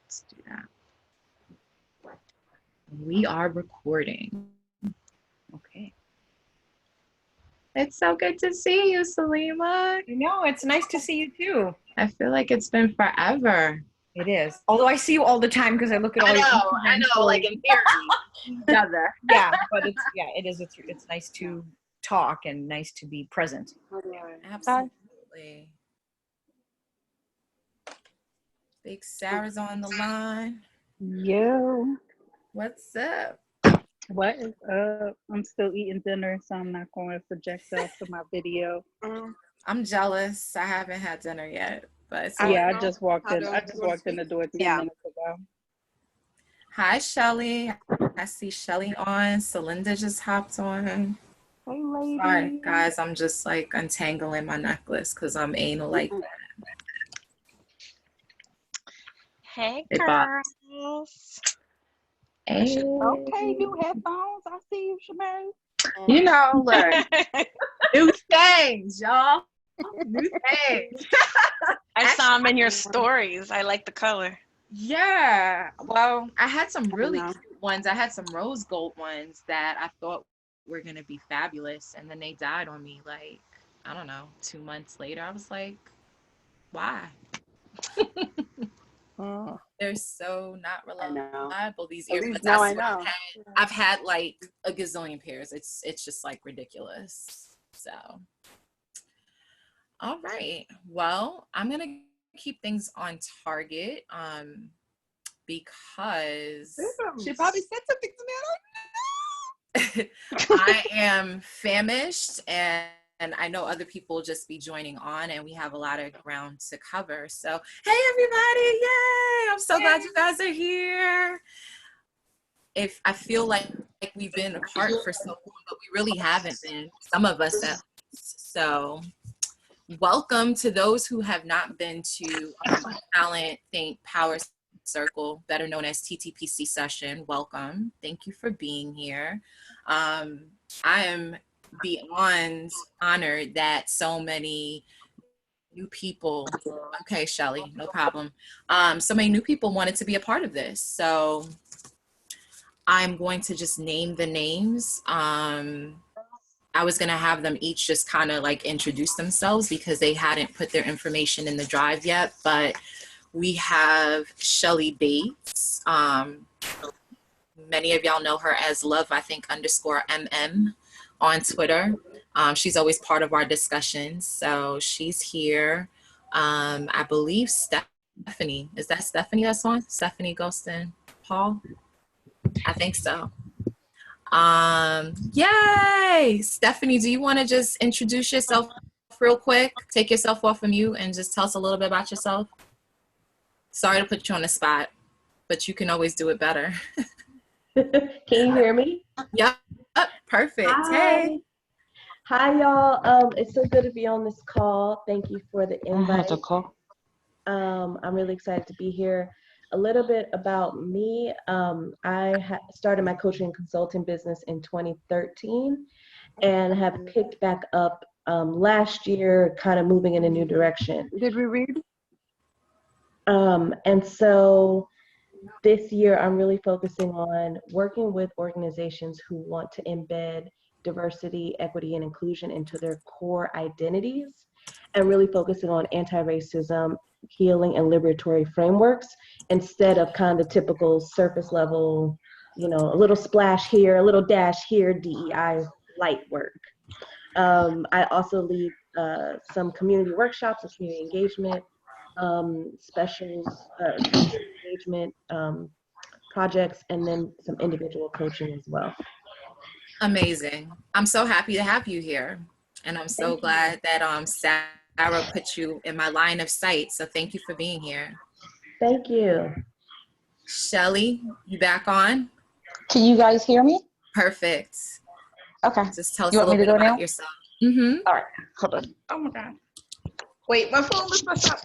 Let's do that. We are recording. Okay. It's so good to see you, Salima. I know, it's nice to see you too. I feel like it's been forever. It is. Although I see you all the time because I look at all your Instagram I know, stories. like in theory. Together. Yeah, but it is. It's nice to talk and nice to be present. Absolutely. Big Sarah's on the line. Yo, What's up? what is up? I'm still eating dinner, so I'm not going to project off to my video. I'm jealous. I haven't had dinner yet, but I just walked in. I just walked in the door 10 minutes ago. Hi, Shelly. I see Shelly on. Celinda just hopped on. Hey, lady. Sorry, guys. I'm just like untangling my necklace because I'm anal like that. Hey, girls. Hey. Okay, new headphones. I see you, Shemaine. You know, look. New things, y'all. New things. I saw them in your stories. I like the color. Yeah. Well, I had some really cute ones. I had some rose gold ones that I thought were going to be fabulous. And then they died on me like, I don't know, 2 months later. I was like, why? They're so not reliable, these earbuds. Now I know. I've had like a gazillion pairs. It's just like ridiculous. So, all right. Well, I'm gonna keep things on target. Because She probably said something to me. I am famished and I know other people will just be joining on, and we have a lot of ground to cover. So, hey, everybody. Yay. I'm so glad you guys are here. If I feel like we've been apart for so long, but we really haven't been, some of us at least. So, welcome to those who have not been to Talent Think Power Circle, better known as TTPC session. Welcome. Thank you for being here. I am beyond honored that so many new people, okay, Shelly, no problem. So many new people wanted to be a part of this. So I'm going to just name the names. I was going to have them each just kind of like introduce themselves because they hadn't put their information in the drive yet, but we have Shelly Bates. Many of y'all know her as Love, I think, _MM on Twitter. She's always part of our discussions. So she's here. I believe Stephanie. Is that Stephanie that's on? Stephanie Ghostin Paul? I think so. Yay! Stephanie, do you want to just introduce yourself real quick? Take yourself off of mute and just tell us a little bit about yourself. Sorry to put you on the spot, but you can always do it better. Can you hear me? Yep. Perfect. Hi. Hey. Hi, y'all. It's so good to be on this call. Thank you for the invite. I'm really excited to be here. A little bit about me. I started my coaching and consulting business in 2013 and have picked back up last year, kind of moving in a new direction. Did we read? And so this year, I'm really focusing on working with organizations who want to embed diversity, equity, and inclusion into their core identities, and really focusing on anti-racism, healing, and liberatory frameworks instead of kind of typical surface level, you know, a little splash here, a little dash here, DEI light work. I also lead some community workshops and community engagement, special engagement projects, and then some individual coaching as well. Amazing. I'm so happy to have you here. And I'm so glad that Sarah put you in my line of sight. So thank you for being here. Thank you. Shelly, you back on? Can you guys hear me? Perfect. Okay. Just tell us a little bit about yourself. Mm-hmm. All right. Hold on. Oh my God. Wait, my phone is messed up.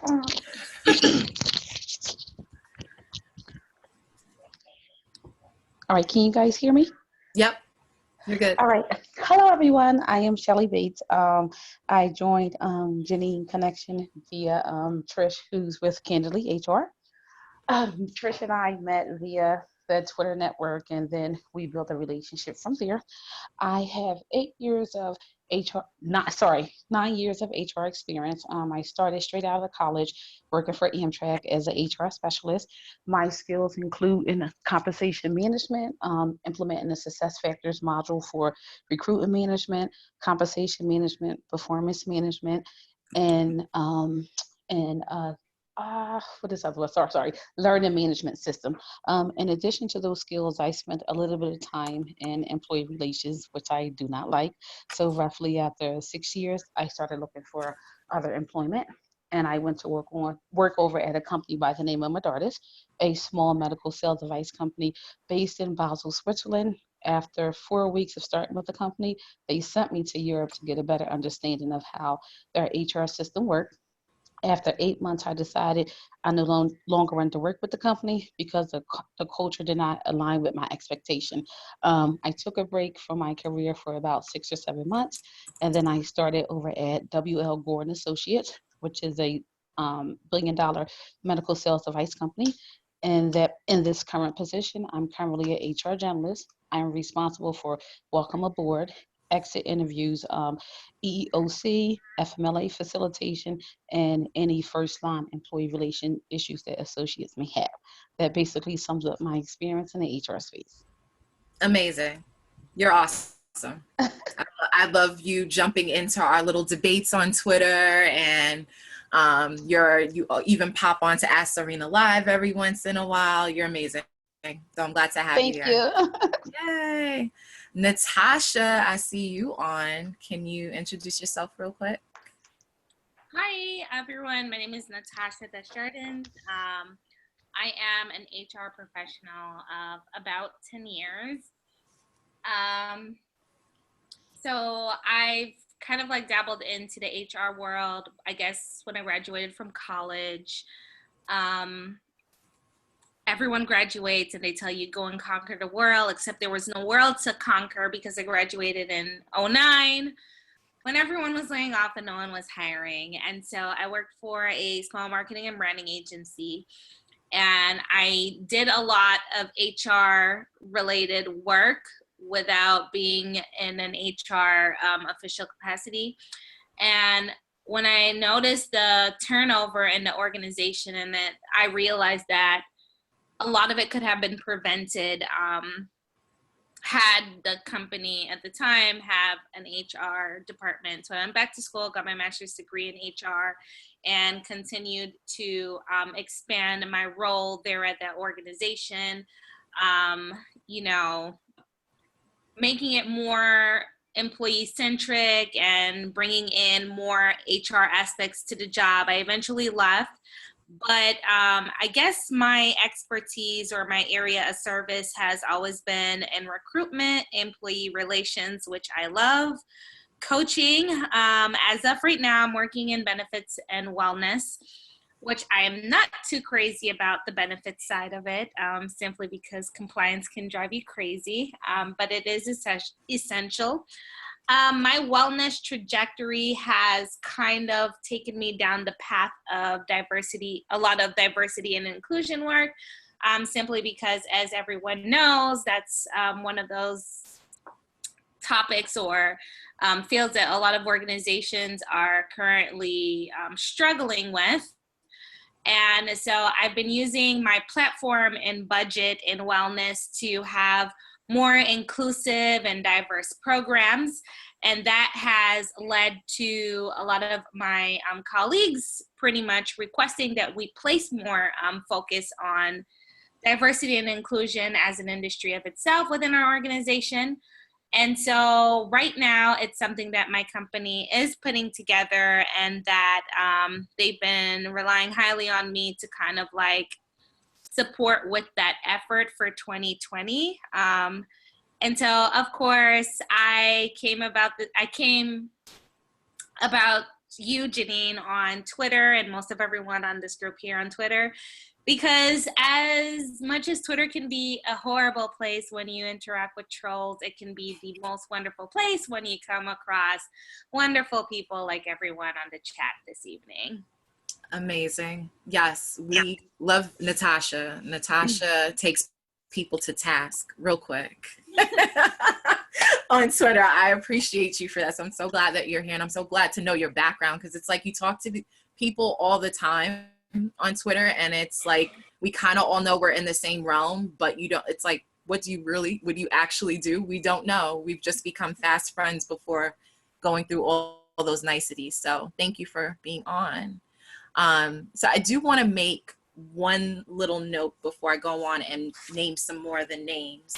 All right. Can you guys hear me? Yep. You're good. All right. Hello, everyone. I am Shelly Bates. I joined Janine Connection via Trish, who's with Candidly HR. Trish and I met via the Twitter network, and then we built a relationship from there. I have 8 years of HR, not sorry, 9 years of HR experience. I started straight out of college working for Amtrak as an HR specialist. My skills include in compensation management, implementing the success factors module for recruitment management, compensation management, performance management, and what is that? Sorry, learning management system. In addition to those skills, I spent a little bit of time in employee relations, which I do not like. So roughly after 6 years, I started looking for other employment. And I went to work over at a company by the name of Medartis, a small medical sales device company based in Basel, Switzerland. After 4 weeks of starting with the company, they sent me to Europe to get a better understanding of how their HR system worked. After 8 months, I decided I no longer wanted to work with the company because the culture did not align with my expectation. I took a break from my career for about 6 or 7 months, and then I started over at WL Gordon Associates, which is a billion-dollar medical sales device company. And that in this current position, I'm currently an HR generalist. I'm responsible for welcome aboard, exit interviews, EEOC, FMLA facilitation, and any first line employee relation issues that associates may have. That basically sums up my experience in the HR space. Amazing. You're awesome. I love you jumping into our little debates on Twitter, and you even pop on to Ask Serena Live every once in a while. You're amazing. So I'm glad to have you Thank here. you. Yay. Natasha, I see you on. Can you introduce yourself real quick? Hi, everyone. My name is Natasha Desjardins. I am an HR professional of about 10 years. So I've kind of like dabbled into the HR world, I guess, when I graduated from college. Everyone graduates and they tell you go and conquer the world, except there was no world to conquer because I graduated in 2009 when everyone was laying off and no one was hiring. And so I worked for a small marketing and branding agency, and I did a lot of HR related work without being in an HR official capacity. And when I noticed the turnover in the organization, and that I realized that a lot of it could have been prevented had the company at the time have an HR department. So I went back to school, got my master's degree in HR, and continued to expand my role there at that organization, making it more employee centric and bringing in more HR aspects to the job. I eventually left, but I guess my expertise or my area of service has always been in recruitment, employee relations, which I love, coaching. As of right now, I'm working in benefits and wellness, which I am not too crazy about the benefits side of it, simply because compliance can drive you crazy, but it is essential. My wellness trajectory has kind of taken me down the path of diversity, a lot of diversity and inclusion work, simply because, as everyone knows, that's one of those topics or fields that a lot of organizations are currently struggling with. And so I've been using my platform and budget in wellness to have more inclusive and diverse programs. And that has led to a lot of my colleagues pretty much requesting that we place more focus on diversity and inclusion as an industry of itself within our organization. And so right now it's something that my company is putting together, and that they've been relying highly on me to kind of like support with that effort for 2020. And so, of course, I came about you, Janine, on Twitter, and most of everyone on this group here on Twitter, because as much as Twitter can be a horrible place when you interact with trolls, it can be the most wonderful place when you come across wonderful people like everyone on the chat this evening. Amazing. Yes, we love Natasha. Natasha takes people to task real quick on Twitter. I appreciate you for that. So I'm so glad that you're here, and I'm so glad to know your background, because it's like you talk to people all the time on Twitter, and it's like we kind of all know we're in the same realm, but you don't. It's like, what you actually do? We don't know. We've just become fast friends before going through all those niceties. So thank you for being on. So I do want to make one little note before I go on and name some more of the names.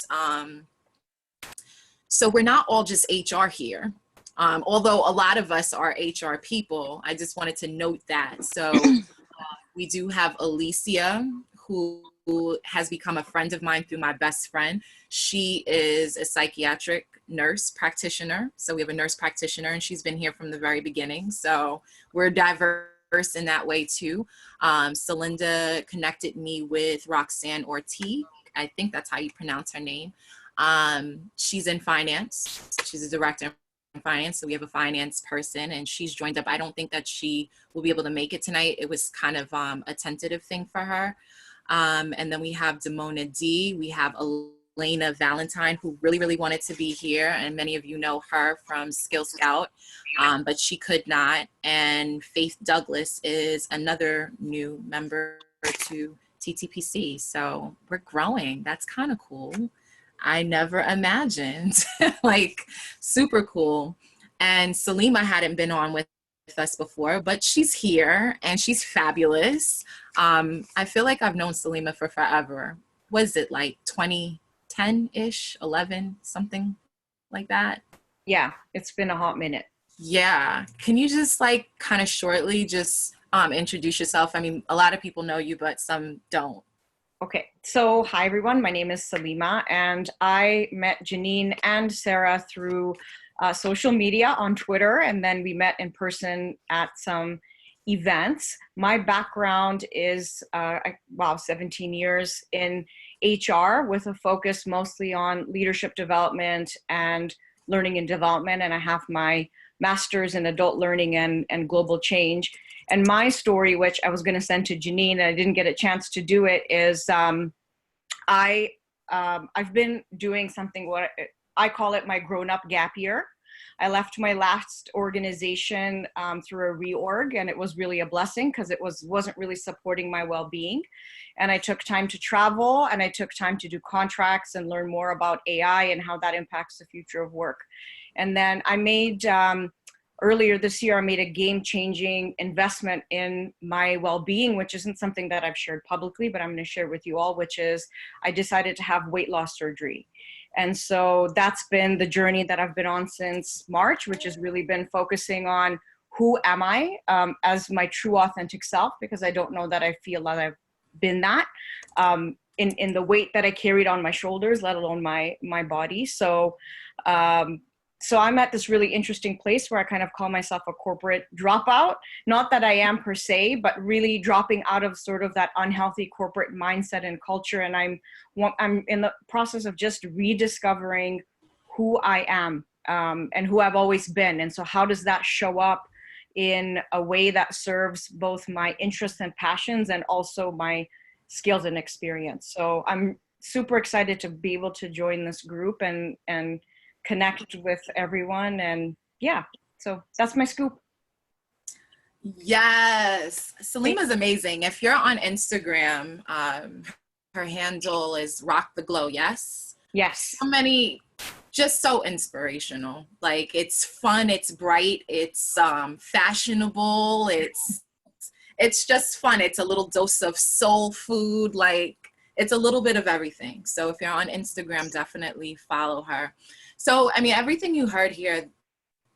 So we're not all just HR here. Although a lot of us are HR people, I just wanted to note that. So we do have Alicia, who has become a friend of mine through my best friend. She is a psychiatric nurse practitioner. So we have a nurse practitioner, and she's been here from the very beginning. So we're diverse in that way too. Celinda connected me with Roxanne Ortiz. I think that's how you pronounce her name. She's in finance. She's a director in finance. So we have a finance person, and she's joined up. I don't think that she will be able to make it tonight. It was kind of a tentative thing for her. And then we have Demona D. We have Elena Valentine, who really, really wanted to be here. And many of you know her from Skill Scout, but she could not. And Faith Douglas is another new member to TTPC. So we're growing. That's kind of cool. I never imagined, like super cool. And Salima hadn't been on with us before, but she's here and she's fabulous. I feel like I've known Salima for forever. Was it like 2010-ish, 11, something like that? Yeah, it's been a hot minute. Yeah. Can you just like kind of shortly just introduce yourself? I mean, a lot of people know you, but some don't. Okay, so hi everyone, my name is Salima, and I met Janine and Sarah through social media on Twitter, and then we met in person at some events. My background is, 17 years in HR with a focus mostly on leadership development and learning and development, and I have my master's in adult learning and global change. And my story, which I was going to send to Janine, and I didn't get a chance to do it, is I've been doing something, what I call it my grown-up gap year. I left my last organization through a reorg, and it was really a blessing because it wasn't really supporting my well-being. And I took time to travel, and I took time to do contracts and learn more about AI and how that impacts the future of work. And then I made earlier this year, I made a game-changing investment in my well-being, which isn't something that I've shared publicly, but I'm going to share with you all, which is I decided to have weight loss surgery. And so that's been the journey that I've been on since March, which has really been focusing on who am I as my true authentic self, because I don't know that I feel that I've been that in the weight that I carried on my shoulders, let alone my body. So so I'm at this really interesting place where I kind of call myself a corporate dropout. Not that I am per se, but really dropping out of sort of that unhealthy corporate mindset and culture. And I'm in the process of just rediscovering who I am and who I've always been. And so how does that show up in a way that serves both my interests and passions and also my skills and experience? So I'm super excited to be able to join this group and connect with everyone. And yeah, so that's my scoop. Yes, Salima's amazing. If you're on Instagram, her handle is Rock the Glow. Yes. So many, just so inspirational. Like it's fun, it's bright, it's fashionable, it's just fun. It's a little dose of soul food. Like it's a little bit of everything. So if you're on Instagram, definitely follow her. So, I mean, everything you heard here,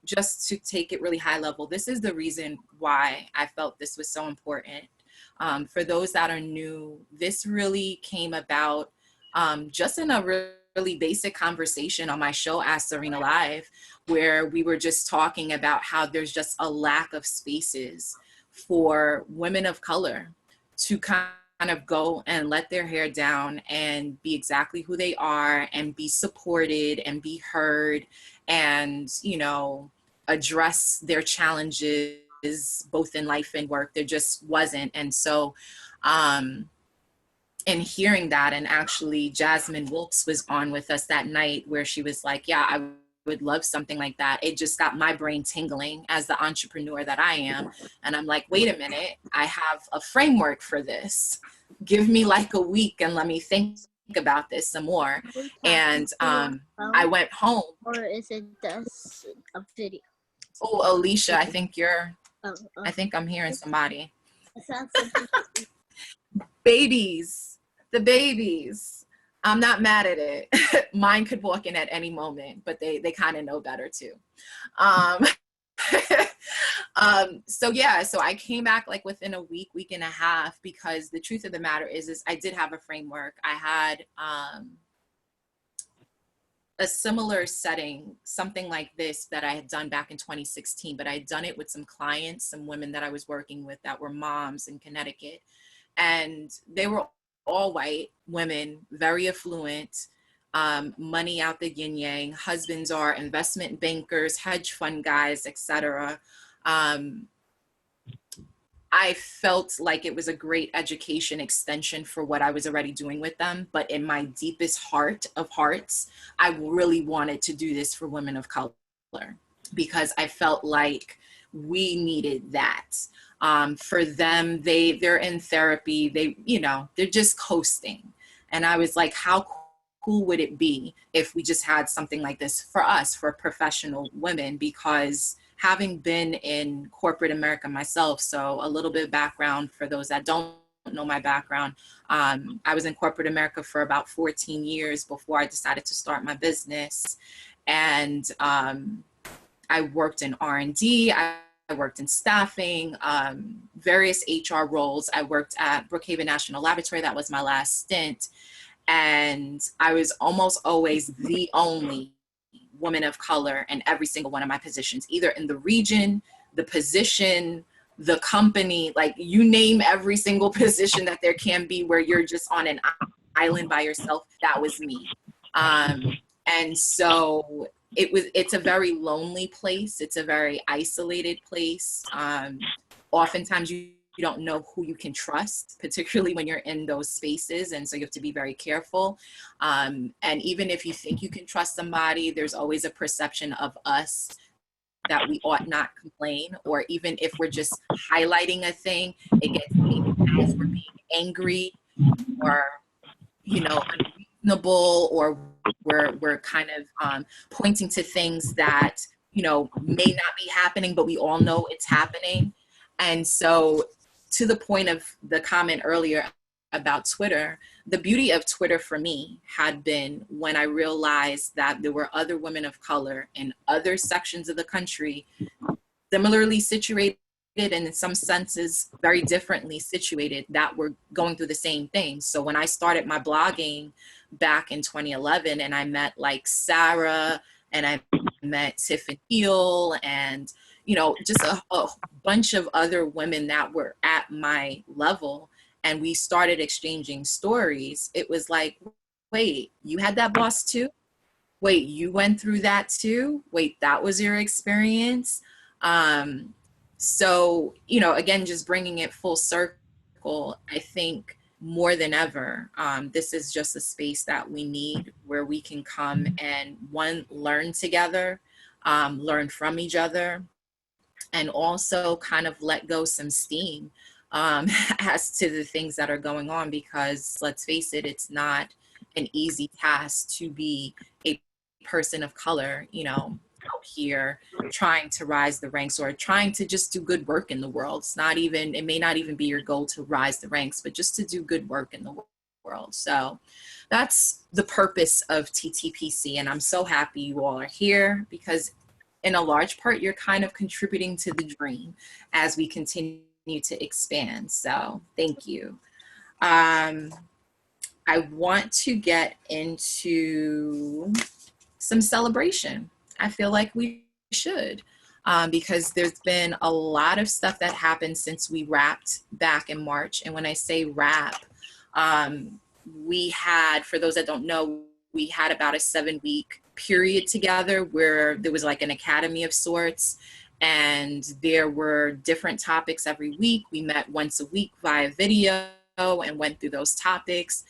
just to take it really high level, this is the reason why I felt this was so important. For those that are new, this really came about just in a really basic conversation on my show, Ask Serena Live, where we were just talking about how there's just a lack of spaces for women of color to kind of go and let their hair down and be exactly who they are and be supported and be heard and, you know, address their challenges both in life and work. There just wasn't. And so, and hearing that, and actually Jasmine Wilkes was on with us that night where she was like, yeah, I would love something like that. It just got my brain tingling as the entrepreneur that I am. And I'm like, wait a minute, I have a framework for this. Give me like a week and let me think about this some more. And I went home. Or is it just a video? Oh, Alicia, I think I think I'm hearing somebody. Babies, the babies. I'm not mad at it. Mine could walk in at any moment, but they kind of know better too. So yeah, so I came back like within a week and a half, because the truth of the matter is I did have a framework. I had a similar setting, something like this that I had done back in 2016, but I had done it with some clients, some women that I was working with that were moms in Connecticut. And they were all white women, very affluent, money out the yin yang. Husbands are investment bankers, hedge fund guys, etc. I felt like it was a great education extension for what I was already doing with them. But in my deepest heart of hearts, I really wanted to do this for women of color, because I felt like we needed that. For them, they're in therapy, they're just coasting. And I was like, how cool would it be if we just had something like this for us, for professional women? Because having been in corporate America myself, so a little bit of background for those that don't know my background, I was in corporate America for about 14 years before I decided to start my business. And I worked in R&D, I worked in staffing, various HR roles. I worked at Brookhaven National Laboratory. That was my last stint. And I was almost always the only woman of color in every single one of my positions, either in the region, the position, the company, like you name every single position that there can be where you're just on an island by yourself. That was me. And so it's a very lonely place. It's a very isolated place. Oftentimes you don't know who you can trust, particularly when you're in those spaces. And so you have to be very careful. And even if you think you can trust somebody, there's always a perception of us that we ought not complain, or even if we're just highlighting a thing, it gets taken as we're being angry or, unreasonable, or we're kind of pointing to things that, may not be happening, but we all know it's happening. And so, to the point of the comment earlier about Twitter, the beauty of Twitter for me had been when I realized that there were other women of color in other sections of the country, similarly situated and in some senses very differently situated, that were going through the same thing. So when I started my blogging back in 2011, and I met like Sarah, and I met Tiffany Hill, and just a bunch of other women that were at my level, and we started exchanging stories, it was like, wait, you had that boss too? Wait, you went through that too? Wait, that was your experience? So, again, just bringing it full circle, I think more than ever, this is just a space that we need, where we can come and learn together, learn from each other, and also kind of let go some steam as to the things that are going on, because let's face it, it's not an easy task to be a person of color, out here trying to rise the ranks, or trying to just do good work in the world. It may not even be your goal to rise the ranks, but just to do good work in the world. So that's the purpose of TTPC. And I'm so happy you all are here, because in a large part, you're kind of contributing to the dream as we continue to expand. So thank you. I want to get into some celebration. I feel like we should, because there's been a lot of stuff that happened since we wrapped back in March. And when I say wrap, we had, for those that don't know, we had about a 7-week period together where there was like an academy of sorts. and there were different topics every week. We met once a week via video and went through those topics.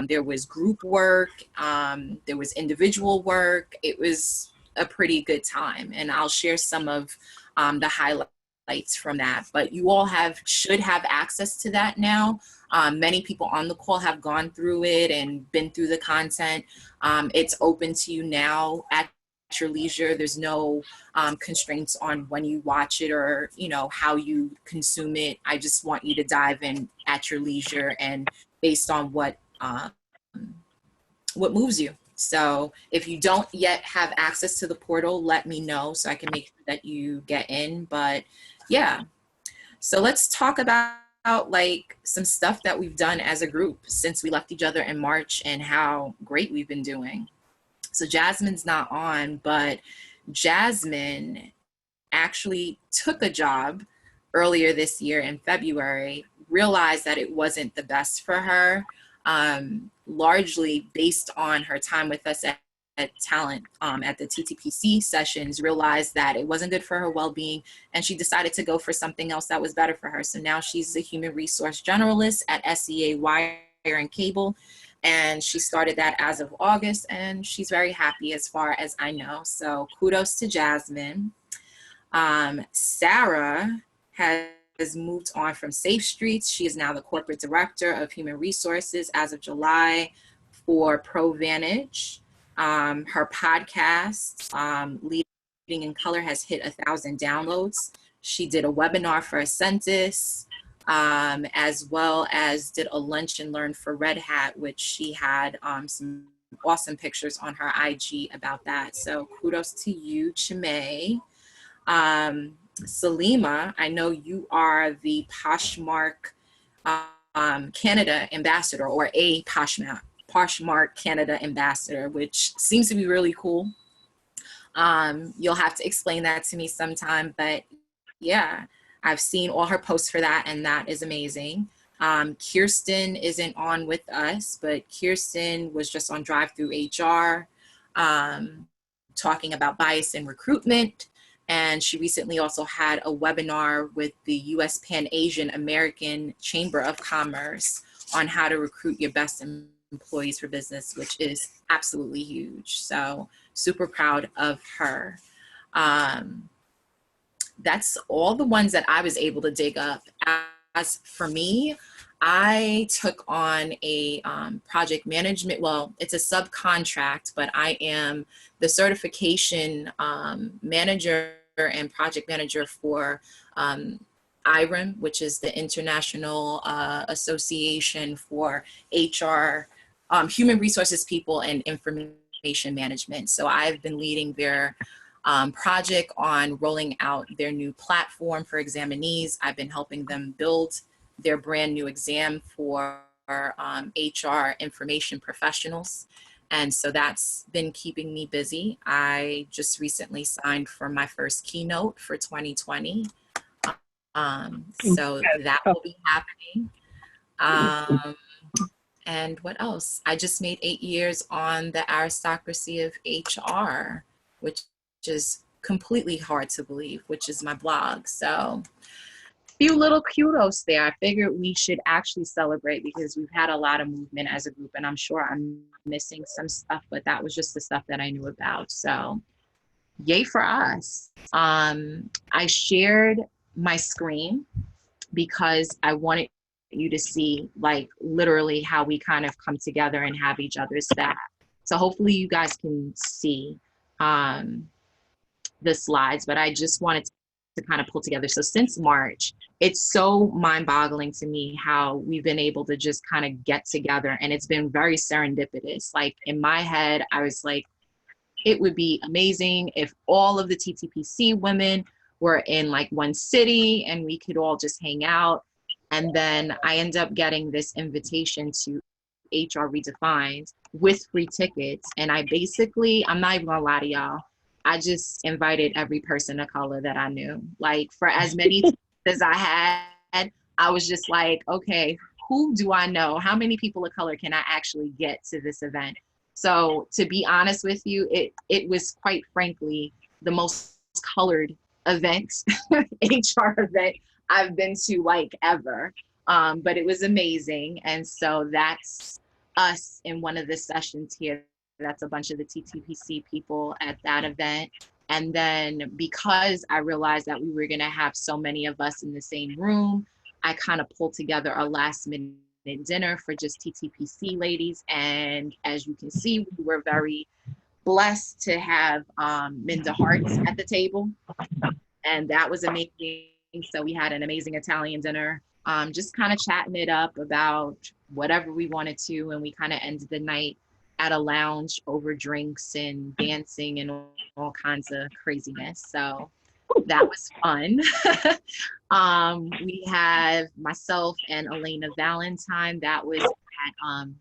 There was group work, there was individual work. It was a pretty good time, and I'll share some of the highlights from that. But you all should have access to that now. Many people on the call have gone through it and been through the content. It's open to you now at your leisure. There's no constraints on when you watch it or, you know, how you consume it. I just want you to dive in at your leisure and based on what moves you. So if you don't yet have access to the portal, let me know so I can make sure that you get in. But yeah, so let's talk about like some stuff that we've done as a group since we left each other in March and how great we've been doing. So Jasmine's not on, but Jasmine actually took a job earlier this year in February, realized that it wasn't the best for her, largely based on her time with us at Talent at the TTPC sessions, realized that it wasn't good for her well-being, and she decided to go for something else that was better for her. So now she's a human resource generalist at SEA Wire and Cable, and she started that as of August, and she's very happy as far as I know. So kudos to Jasmine. Sarah has moved on from Safe Streets. She is now the corporate director of human resources as of July for ProVantage. Her podcast, Leading in Color, has hit 1,000 downloads. She did a webinar for Ascentus, as well as did a lunch and learn for Red Hat, which she had some awesome pictures on her IG about that. So kudos to you, Chimay. Salima, I know you are the Poshmark Canada ambassador, or a Poshmark Canada ambassador, which seems to be really cool. You'll have to explain that to me sometime, but yeah, I've seen all her posts for that, and that is amazing. Kirsten isn't on with us, but Kirsten was just on Drive Through HR, talking about bias in recruitment. And she recently also had a webinar with the US Pan Asian American Chamber of Commerce on how to recruit your best employees for business, which is absolutely huge. So super proud of her. That's all the ones that I was able to dig up. As for me, I took on a project management, well, it's a subcontract, but I am the certification manager and project manager for IREM, which is the International Association for HR, Human Resources People and Information Management. So I've been leading their project on rolling out their new platform for examinees. I've been helping them build their brand new exam for HR information professionals. And so that's been keeping me busy. I just recently signed for my first keynote for 2020. So that will be happening. And what else? I just made 8 years on the aristocracy of HR, which is completely hard to believe, which is my blog. So few little kudos there. I figured we should actually celebrate because we've had a lot of movement as a group, and I'm sure I'm missing some stuff, but that was just the stuff that I knew about. So yay for us. I shared my screen because I wanted you to see like literally how we kind of come together and have each other's back. So hopefully you guys can see the slides, but I just wanted to kind of pull together. So since March, it's so mind-boggling to me how we've been able to just kind of get together, and it's been very serendipitous. Like in my head, I was like, it would be amazing if all of the TTPC women were in like one city and we could all just hang out. And then I end up getting this invitation to HR Redefined with free tickets. And I basically, I'm not even gonna lie to y'all, I just invited every person of color that I knew. Like for as many as I had, I was just like, okay, who do I know? How many people of color can I actually get to this event? So to be honest with you, it was quite frankly the most colored event, HR event I've been to like ever. But it was amazing. And so that's us in one of the sessions here. That's a bunch of the TTPC people at that event. And then because I realized that we were going to have so many of us in the same room, I kind of pulled together a last minute dinner for just TTPC ladies. And as you can see, we were very blessed to have Minda Harts at the table. And that was amazing. So we had an amazing Italian dinner, just kind of chatting it up about whatever we wanted to. And we kind of ended the night at a lounge over drinks and dancing and all kinds of craziness. So that was fun. We have myself and Elena Valentine. That was on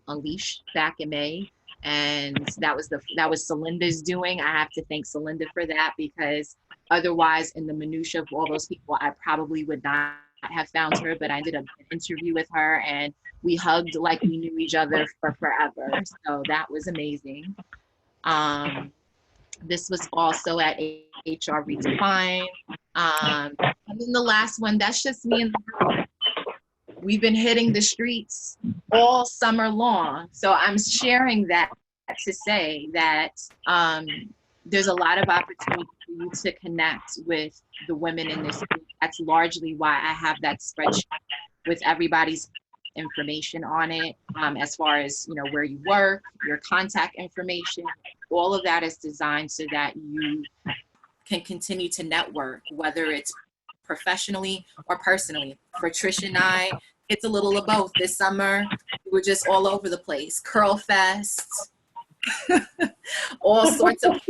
Unleash back in May. And that was Celinda's doing. I have to thank Celinda for that, because otherwise in the minutia of all those people, I probably would not have found her, but I did an interview with her and we hugged like we knew each other for forever. So that was amazing. This was also at HR Redefined. And then the last one, that's just me and the girl. We've been hitting the streets all summer long. So I'm sharing that to say that there's a lot of opportunity for you to connect with the women in this group. That's largely why I have that spreadsheet with everybody's information on it, as far as, you know, where you work, your contact information. All of that is designed so that you can continue to network, whether it's professionally or personally. For Trish and I, it's a little of both. This summer, we were just all over the place. Curl Fest, all sorts of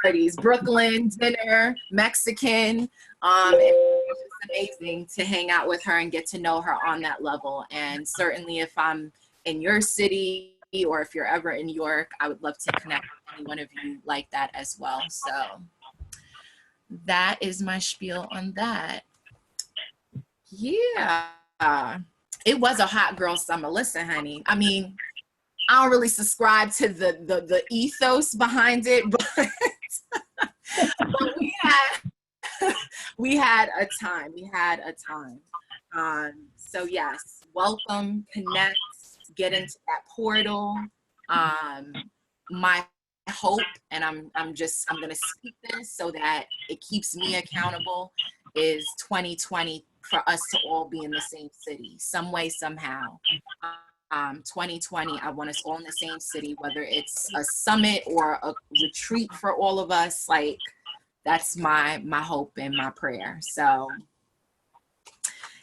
parties, Brooklyn, dinner, Mexican. It was just amazing to hang out with her and get to know her on that level. And certainly if I'm in your city or if you're ever in New York, I would love to connect with any one of you like that as well. So that is my spiel on that. Yeah, it was a hot girl summer. Listen, honey, I mean, I don't really subscribe to the ethos behind it, but, but we had a time. We had a time. So yes, welcome, connect, get into that portal. My hope, and I'm gonna speak this so that it keeps me accountable, is 2020 for us to all be in the same city, some way, somehow. 2020, I want us all in the same city, whether it's a summit or a retreat for all of us. Like, that's my hope and my prayer. So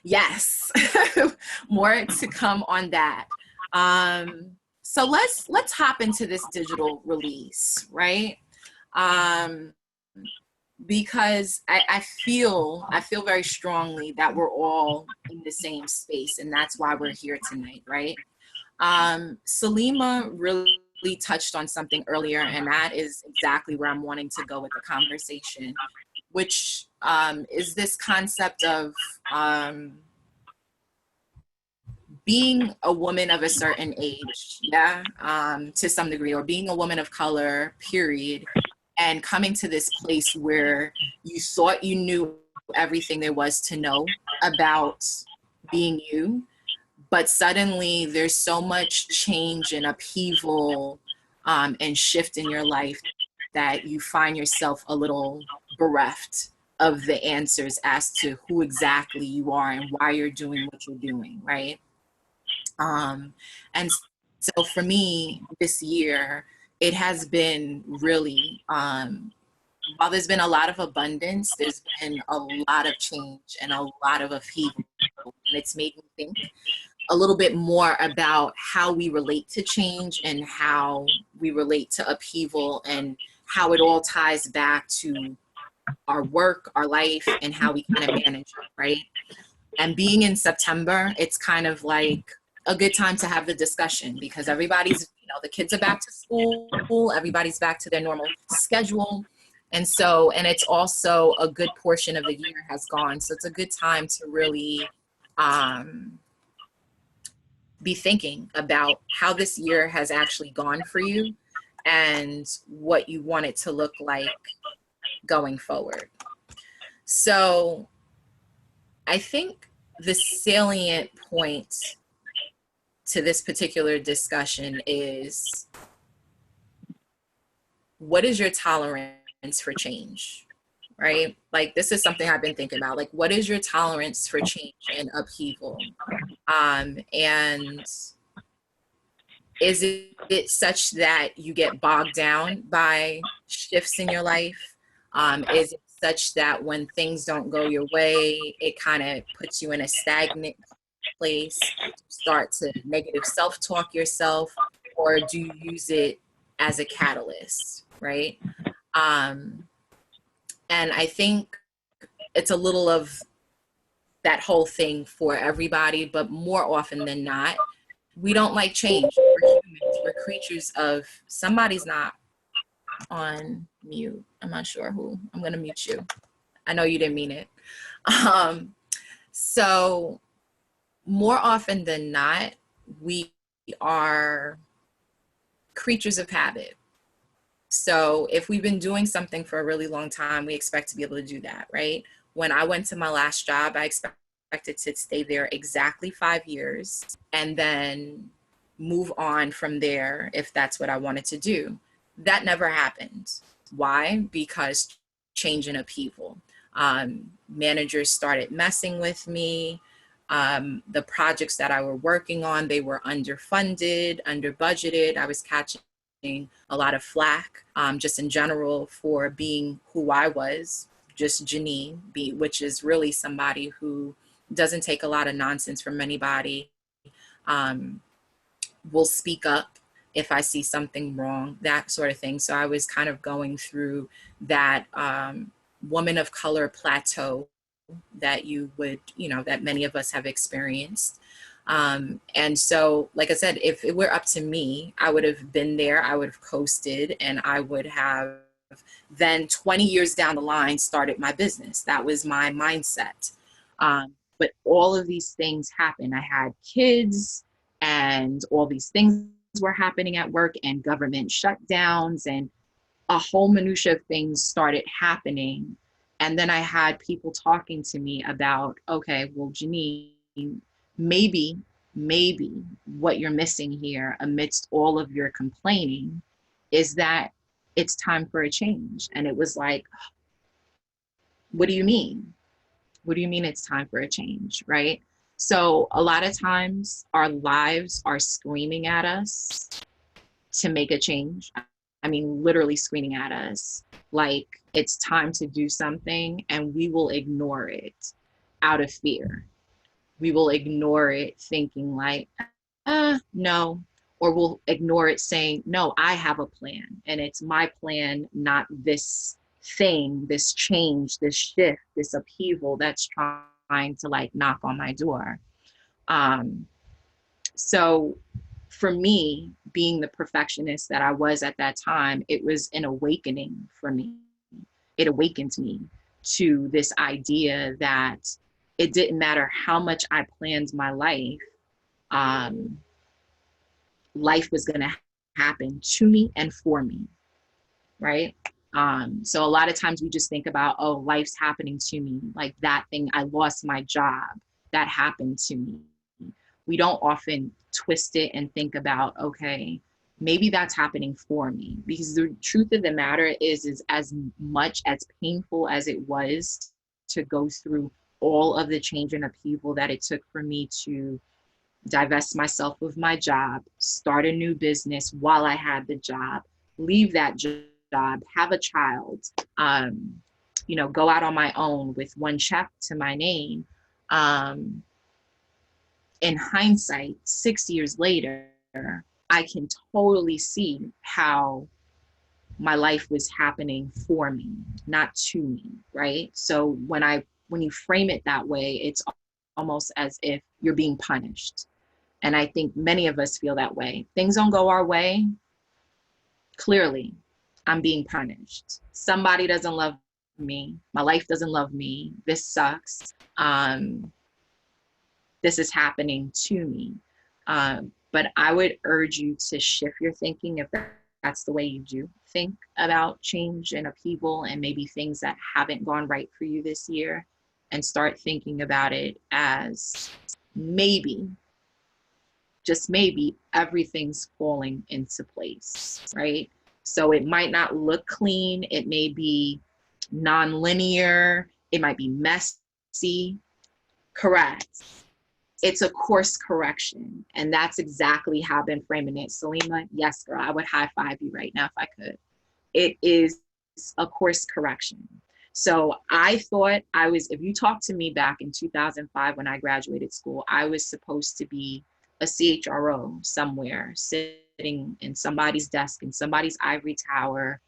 yes, more to come on that. So let's hop into this digital release, right? Because I feel very strongly that we're all in the same space, and that's why we're here tonight, right? Salima really touched on something earlier, and that is exactly where I'm wanting to go with the conversation, which is this concept of being a woman of a certain age, yeah, to some degree, or being a woman of color, period, and coming to this place where you thought you knew everything there was to know about being you, but suddenly there's so much change and upheaval and shift in your life that you find yourself a little bereft of the answers as to who exactly you are and why you're doing what you're doing, right? And so for me this year, it has been really, while there's been a lot of abundance, there's been a lot of change and a lot of upheaval. And it's made me think a little bit more about how we relate to change and how we relate to upheaval and how it all ties back to our work, our life, and how we kind of manage it, right? And being in September, it's kind of like a good time to have the discussion because everybody's, you know, the kids are back to school, everybody's back to their normal schedule. And so, and it's also a good portion of the year has gone. So it's a good time to really be thinking about how this year has actually gone for you and what you want it to look like going forward. So I think the salient point to this particular discussion is, what is your tolerance for change, right? Like, this is something I've been thinking about. Like, what is your tolerance for change and upheaval? And is it such that you get bogged down by shifts in your life? Is it such that when things don't go your way, it kind of puts you in a stagnant place, start to negative self-talk yourself, or do you use it as a catalyst, right? And I think it's a little of that whole thing for everybody, but more often than not, we don't like change. We're humans. We're creatures of, somebody's not on mute. I'm not sure who. I'm going to mute you. I know you didn't mean it. So more often than not, we are creatures of habit. So if we've been doing something for a really long time, we expect to be able to do that, right? When I went to my last job, I expected to stay there exactly 5 years and then move on from there if that's what I wanted to do. That never happened. Why? Because change and upheaval. Managers started messing with me. The projects that I were working on, they were underfunded, under budgeted. I was catching a lot of flack, just in general, for being who I was, just Janine, which is really somebody who doesn't take a lot of nonsense from anybody, will speak up if I see something wrong, that sort of thing. So I was kind of going through that woman of color plateau that you would, that many of us have experienced. And so, like I said, if it were up to me, I would have been there, I would have coasted, and I would have then 20 years down the line started my business. That was my mindset. But all of these things happened. I had kids, and all these things were happening at work, and government shutdowns, and a whole minutia of things started happening. And then I had people talking to me about, okay, well, Janine, maybe what you're missing here amidst all of your complaining is that it's time for a change. And it was like, what do you mean? What do you mean it's time for a change, right? So a lot of times our lives are screaming at us to make a change. I mean, literally screaming at us, like it's time to do something, and we will ignore it out of fear. We will ignore it thinking like, no, or we'll ignore it saying, no, I have a plan, and it's my plan, not this thing, this change, this shift, this upheaval that's trying to like knock on my door. So for me, being the perfectionist that I was at that time, it was an awakening for me. It awakened me to this idea that it didn't matter how much I planned my life, life was going to happen to me and for me, right? So a lot of times we just think about, oh, life's happening to me, like that thing, I lost my job, that happened to me. We don't often twist it and think about, okay, maybe that's happening for me. Because the truth of the matter is as much as painful as it was to go through all of the change and upheaval that it took for me to divest myself of my job, start a new business while I had the job, leave that job, have a child, go out on my own with one check to my name. In hindsight, 6 years later, I can totally see how my life was happening for me, not to me, right? So when you frame it that way, it's almost as if you're being punished. And I think many of us feel that way. Things don't go our way. Clearly, I'm being punished. Somebody doesn't love me. My life doesn't love me. This sucks. This is happening to me. But I would urge you to shift your thinking if that's the way you do think about change and upheaval and maybe things that haven't gone right for you this year, and start thinking about it as maybe, just maybe, everything's falling into place, right? So it might not look clean, it may be non-linear, it might be messy. Correct. It's a course correction. And that's exactly how I've been framing it. Salima, yes, girl, I would high five you right now if I could. It is a course correction. So I thought I was, if you talked to me back in 2005 when I graduated school, I was supposed to be a CHRO somewhere, sitting in somebody's desk in somebody's ivory tower,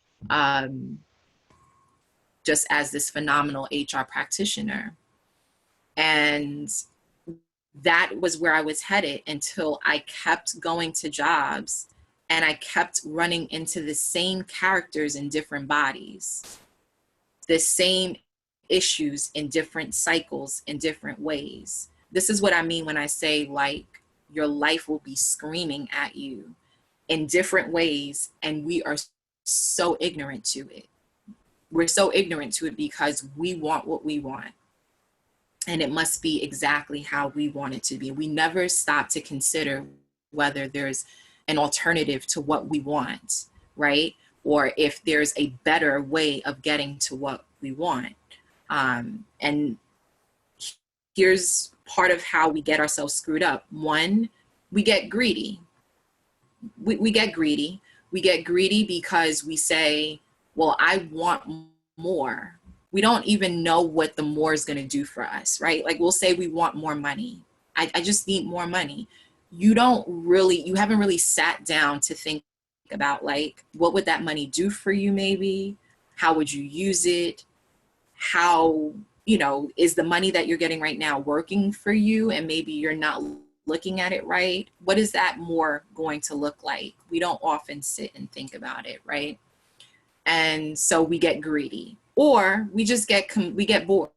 just as this phenomenal HR practitioner. And that was where I was headed until I kept going to jobs and I kept running into the same characters in different bodies, the same issues in different cycles in different ways. This is what I mean when I say, like, your life will be screaming at you in different ways, and we are so ignorant to it. We're so ignorant to it because we want what we want. And it must be exactly how we want it to be. We never stop to consider whether there's an alternative to what we want, right? Or if there's a better way of getting to what we want. And here's part of how we get ourselves screwed up. One, we get greedy. We get greedy. We get greedy because we say, well, I want more. We don't even know what the more is going to do for us, right? Like, we'll say we want more money. I just need more money. You haven't really sat down to think about, like, what would that money do for you maybe? How would you use it? How, is the money that you're getting right now working for you and maybe you're not looking at it right? What is that more going to look like? We don't often sit and think about it, right? And so we get greedy, or we just get bored.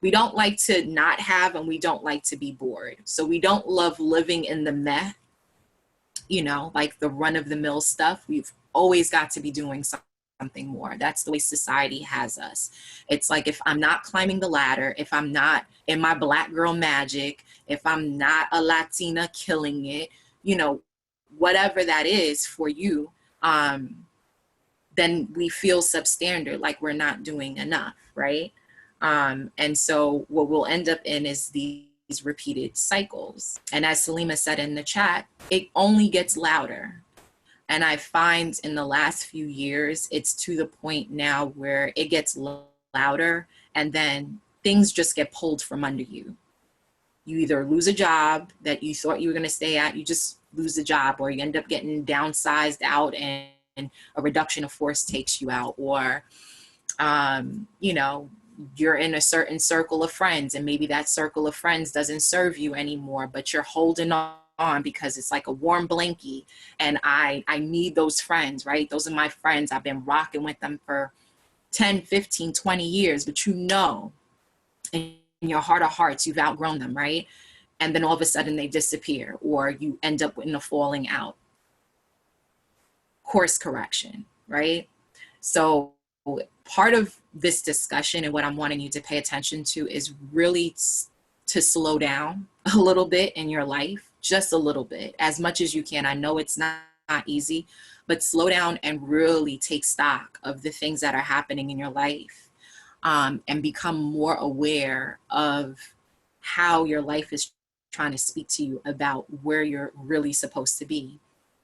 We don't like to not have, and we don't like to be bored. So we don't love living in the meh, like the run of the mill stuff. We've always got to be doing something more. That's the way society has us. It's like, if I'm not climbing the ladder, if I'm not in my Black girl magic, if I'm not a Latina killing it, whatever that is for you, then we feel substandard, like we're not doing enough, right? And so what we'll end up in is these repeated cycles. And as Salima said in the chat, it only gets louder. And I find in the last few years, it's to the point now where it gets louder, and then things just get pulled from under you. You either lose a job that you thought you were going to stay at, you just lose the job, or you end up getting downsized out and a reduction of force takes you out, or you're in a certain circle of friends and maybe that circle of friends doesn't serve you anymore, but you're holding on because it's like a warm blankie, and I need those friends, right? Those are my friends. I've been rocking with them for 10, 15, 20 years, but in your heart of hearts, you've outgrown them, right? And then all of a sudden they disappear, or you end up in a falling out. Course correction, right? So part of this discussion and what I'm wanting you to pay attention to is really to slow down a little bit in your life, just a little bit, as much as you can. I know it's not easy, but slow down and really take stock of the things that are happening in your life, and become more aware of how your life is trying to speak to you about where you're really supposed to be,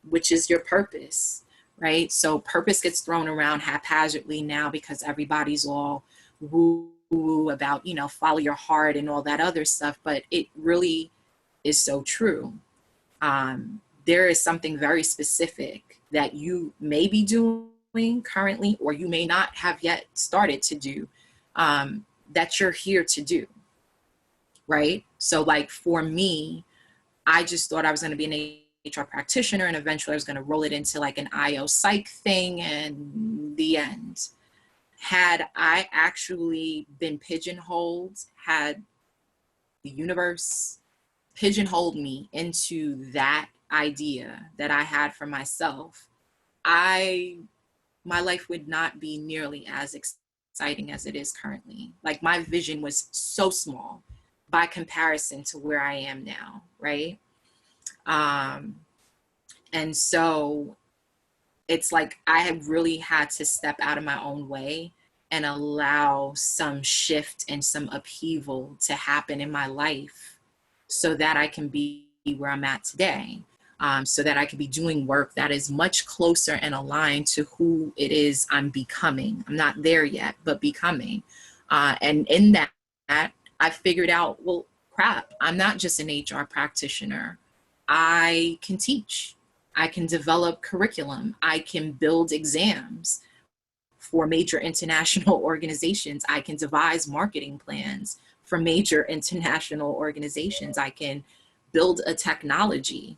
which is your purpose, right? So purpose gets thrown around haphazardly now because everybody's all woo about, follow your heart and all that other stuff, but it really is so true. There is something very specific that you may be doing currently, or you may not have yet started to do, that you're here to do, right? So like for me, I just thought I was going to be an HR practitioner, and eventually I was going to roll it into like an IO psych thing, and the end. Had I actually been pigeonholed, had the universe pigeonholed me into that idea that I had for myself, my life would not be nearly as exciting as it is currently. Like my vision was so small by comparison to where I am now, right? And so it's like I have really had to step out of my own way and allow some shift and some upheaval to happen in my life so that I can be where I'm at today. So that I can be doing work that is much closer and aligned to who it is I'm becoming. I'm not there yet, but becoming. And in that, I figured out, well, crap, I'm not just an HR practitioner. I can teach. I can develop curriculum. I can build exams for major international organizations. I can devise marketing plans for major international organizations. I can build a technology,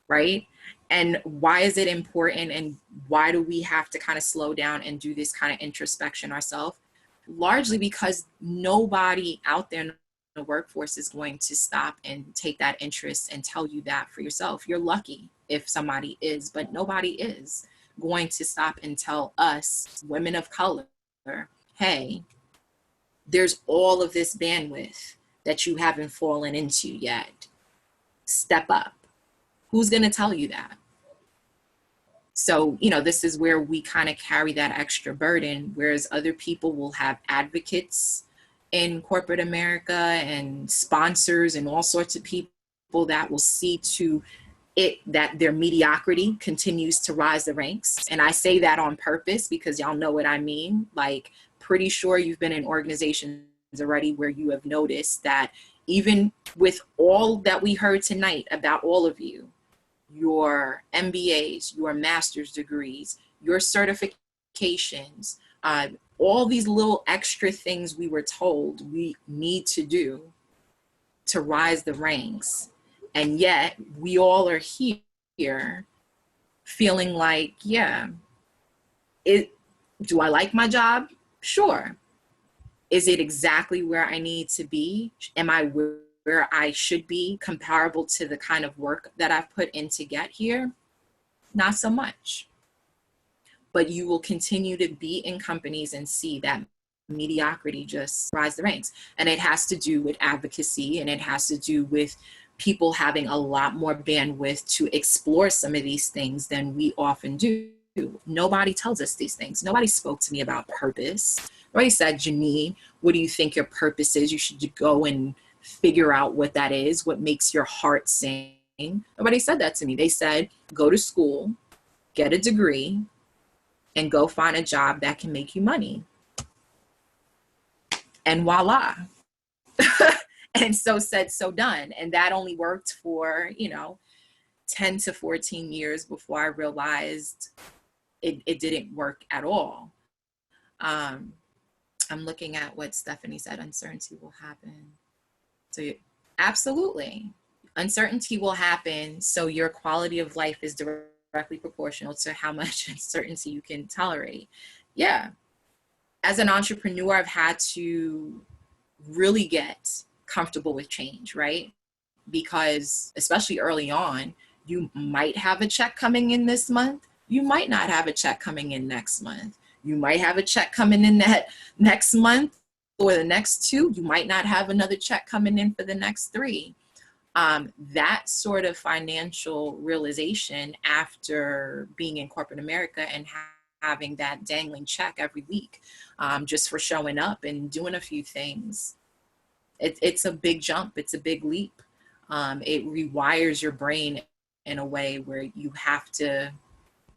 right? And why is it important, and why do we have to kind of slow down and do this kind of introspection ourselves? Largely because nobody out there in the workforce is going to stop and take that interest and tell you that for yourself. You're lucky if somebody is, but nobody is going to stop and tell us, women of color, hey, there's all of this bandwidth that you haven't fallen into yet. Step up. Who's going to tell you that? So, this is where we kind of carry that extra burden, whereas other people will have advocates in corporate America and sponsors and all sorts of people that will see to it that their mediocrity continues to rise the ranks. And I say that on purpose because y'all know what I mean. Like, pretty sure you've been in organizations already where you have noticed that even with all that we heard tonight about all of you, your MBAs, your master's degrees, your certifications, all these little extra things we were told we need to do to rise the ranks. And yet we all are here feeling like, yeah, do I like my job? Sure. Is it exactly where I need to be? Am I where I should be, comparable to the kind of work that I've put in to get here? Not so much. But you will continue to be in companies and see that mediocrity just rise the ranks. And it has to do with advocacy, and it has to do with people having a lot more bandwidth to explore some of these things than we often do. Nobody tells us these things. Nobody spoke to me about purpose. Nobody said, Janine, what do you think your purpose is? You should go and figure out what that is, what makes your heart sing. Nobody said that to me. They said, go to school, get a degree, and go find a job that can make you money. And voila. And so said, so done. And that only worked for, 10 to 14 years before I realized it didn't work at all. I'm looking at what Stephanie said, uncertainty will happen. So absolutely, uncertainty will happen. So your quality of life is directly proportional to how much uncertainty you can tolerate. Yeah. As an entrepreneur, I've had to really get comfortable with change, right? Because especially early on, you might have a check coming in this month. You might not have a check coming in next month. You might have a check coming in that next month or the next two. You might not have another check coming in for the next three. That sort of financial realization after being in corporate America and having that dangling check every week, just for showing up and doing a few things, it's a big jump. It's a big leap. It rewires your brain in a way where you have to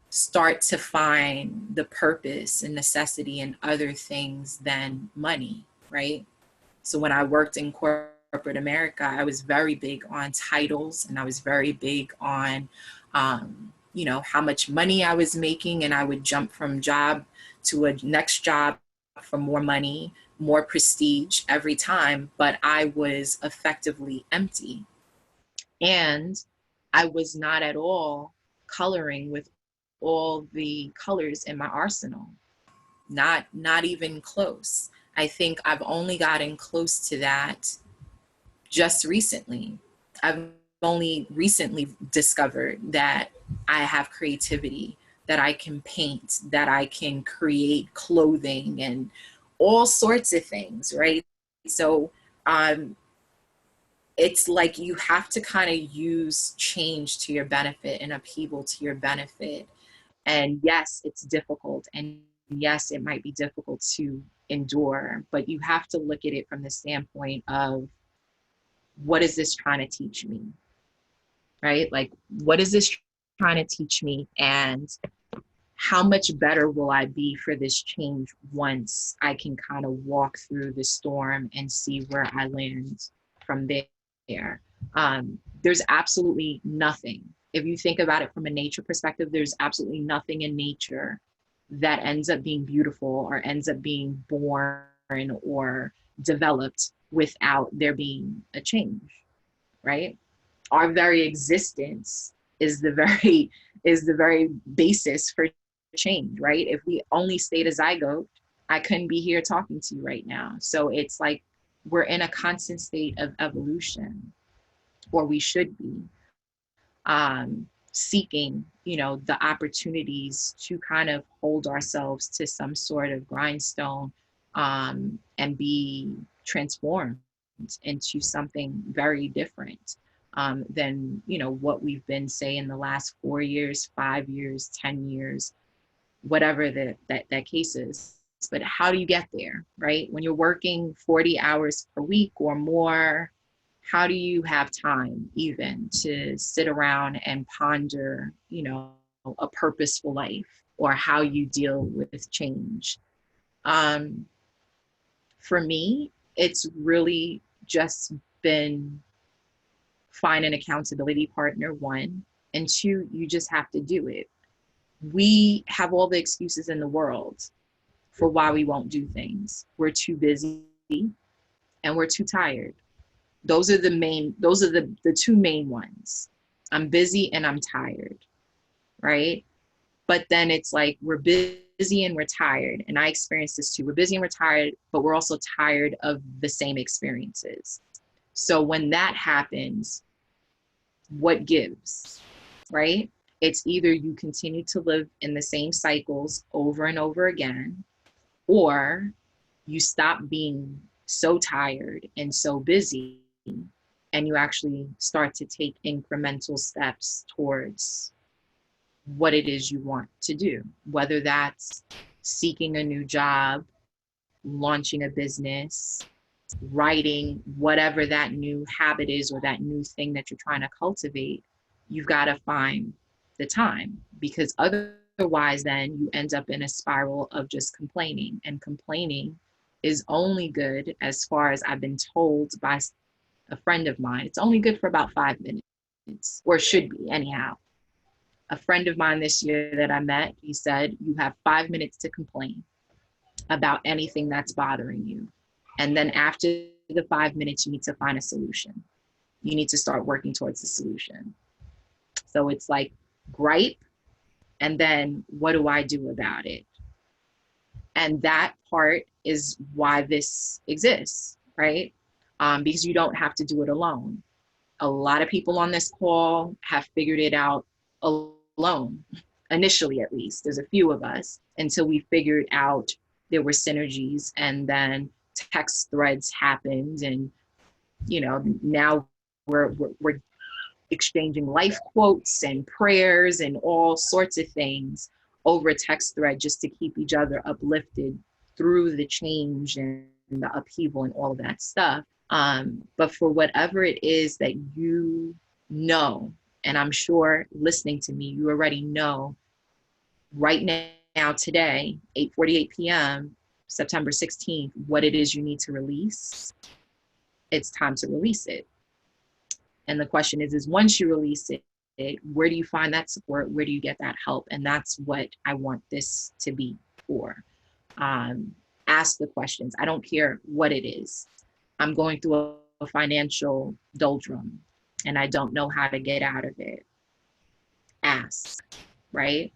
start to find the purpose and necessity in other things than money, right? So when I worked in corporate America, I was very big on titles, and I was very big on, how much money I was making, and I would jump from job to a next job for more money, more prestige every time, but I was effectively empty. And I was not at all coloring with all the colors in my arsenal. Not even close. I think I've only gotten close to that just recently. I've only recently discovered that I have creativity, that I can paint, that I can create clothing and all sorts of things, right? So it's like you have to kind of use change to your benefit and upheaval to your benefit. And yes, it's difficult. And yes, it might be difficult to endure, but you have to look at it from the standpoint of, what is this trying to teach me? Right? Like, what is this trying to teach me? And how much better will I be for this change once I can kind of walk through the storm and see where I land from there? There's absolutely nothing. If you think about it from a nature perspective, there's absolutely nothing in nature that ends up being beautiful or ends up being born or developed without there being a change, right? Our very existence is the very basis for change, right? If we only stayed a zygote, I couldn't be here talking to you right now. So it's like we're in a constant state of evolution, or we should be, seeking, the opportunities to kind of hold ourselves to some sort of grindstone, and be transformed into something very different, than what we've been, say, in the last 4 years, 5 years, 10 years, whatever that case is. But how do you get there, right? When you're working 40 hours per week or more, how do you have time even to sit around and ponder, a purposeful life, or how you deal with change? For me, it's really just been find an accountability partner, one, and two, you just have to do it. We have all the excuses in the world for why we won't do things. We're too busy and we're too tired. Those are the two main ones. I'm busy and I'm tired, right? But then it's like we're busy and we're tired. And I experienced this too. We're busy and we're tired, but we're also tired of the same experiences. So when that happens, what gives, right? It's either you continue to live in the same cycles over and over again, or you stop being so tired and so busy, and you actually start to take incremental steps towards what it is you want to do, whether that's seeking a new job, launching a business, writing, whatever that new habit is or that new thing that you're trying to cultivate. You've got to find the time, because otherwise then you end up in a spiral of just complaining, and complaining is only good, as far as I've been told by a friend of mine, it's only good for about 5 minutes, or should be anyhow. A friend of mine this year that I met, he said, you have 5 minutes to complain about anything that's bothering you. And then after the 5 minutes, you need to find a solution. You need to start working towards the solution. So it's like gripe, and then what do I do about it? And that part is why this exists, right? Because you don't have to do it alone. A lot of people on this call have figured it out alone, initially at least. There's a few of us, until we figured out there were synergies, and then text threads happened, and now we're exchanging life quotes and prayers and all sorts of things over a text thread, just to keep each other uplifted through the change and the upheaval and all of that stuff. But for whatever it is that and I'm sure listening to me, you already know right now, today, 8:48 p.m., September 16th, what it is you need to release. It's time to release it. And the question is once you release it, where do you find that support? Where do you get that help? And that's what I want this to be for. Ask the questions. I don't care what it is. I'm going through a financial doldrum and I don't know how to get out of it. Ask, right?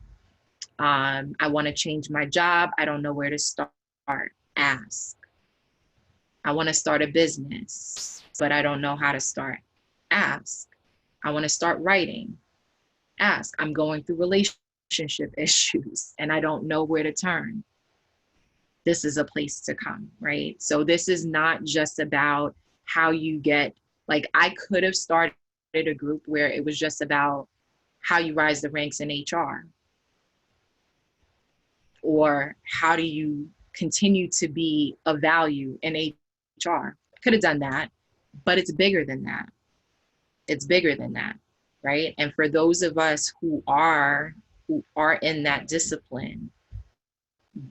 I want to change my job. I don't know where to start. Ask. I want to start a business, but I don't know how to start. Ask. I want to start writing. Ask. I'm going through relationship issues and I don't know where to turn. This is a place to come, right? So this is not just about how you get, like, I could have started a group where it was just about how you rise the ranks in HR, or how do you continue to be of value in HR. I could have done that, but it's bigger than that. It's bigger than that, right? And for those of us who are in that discipline,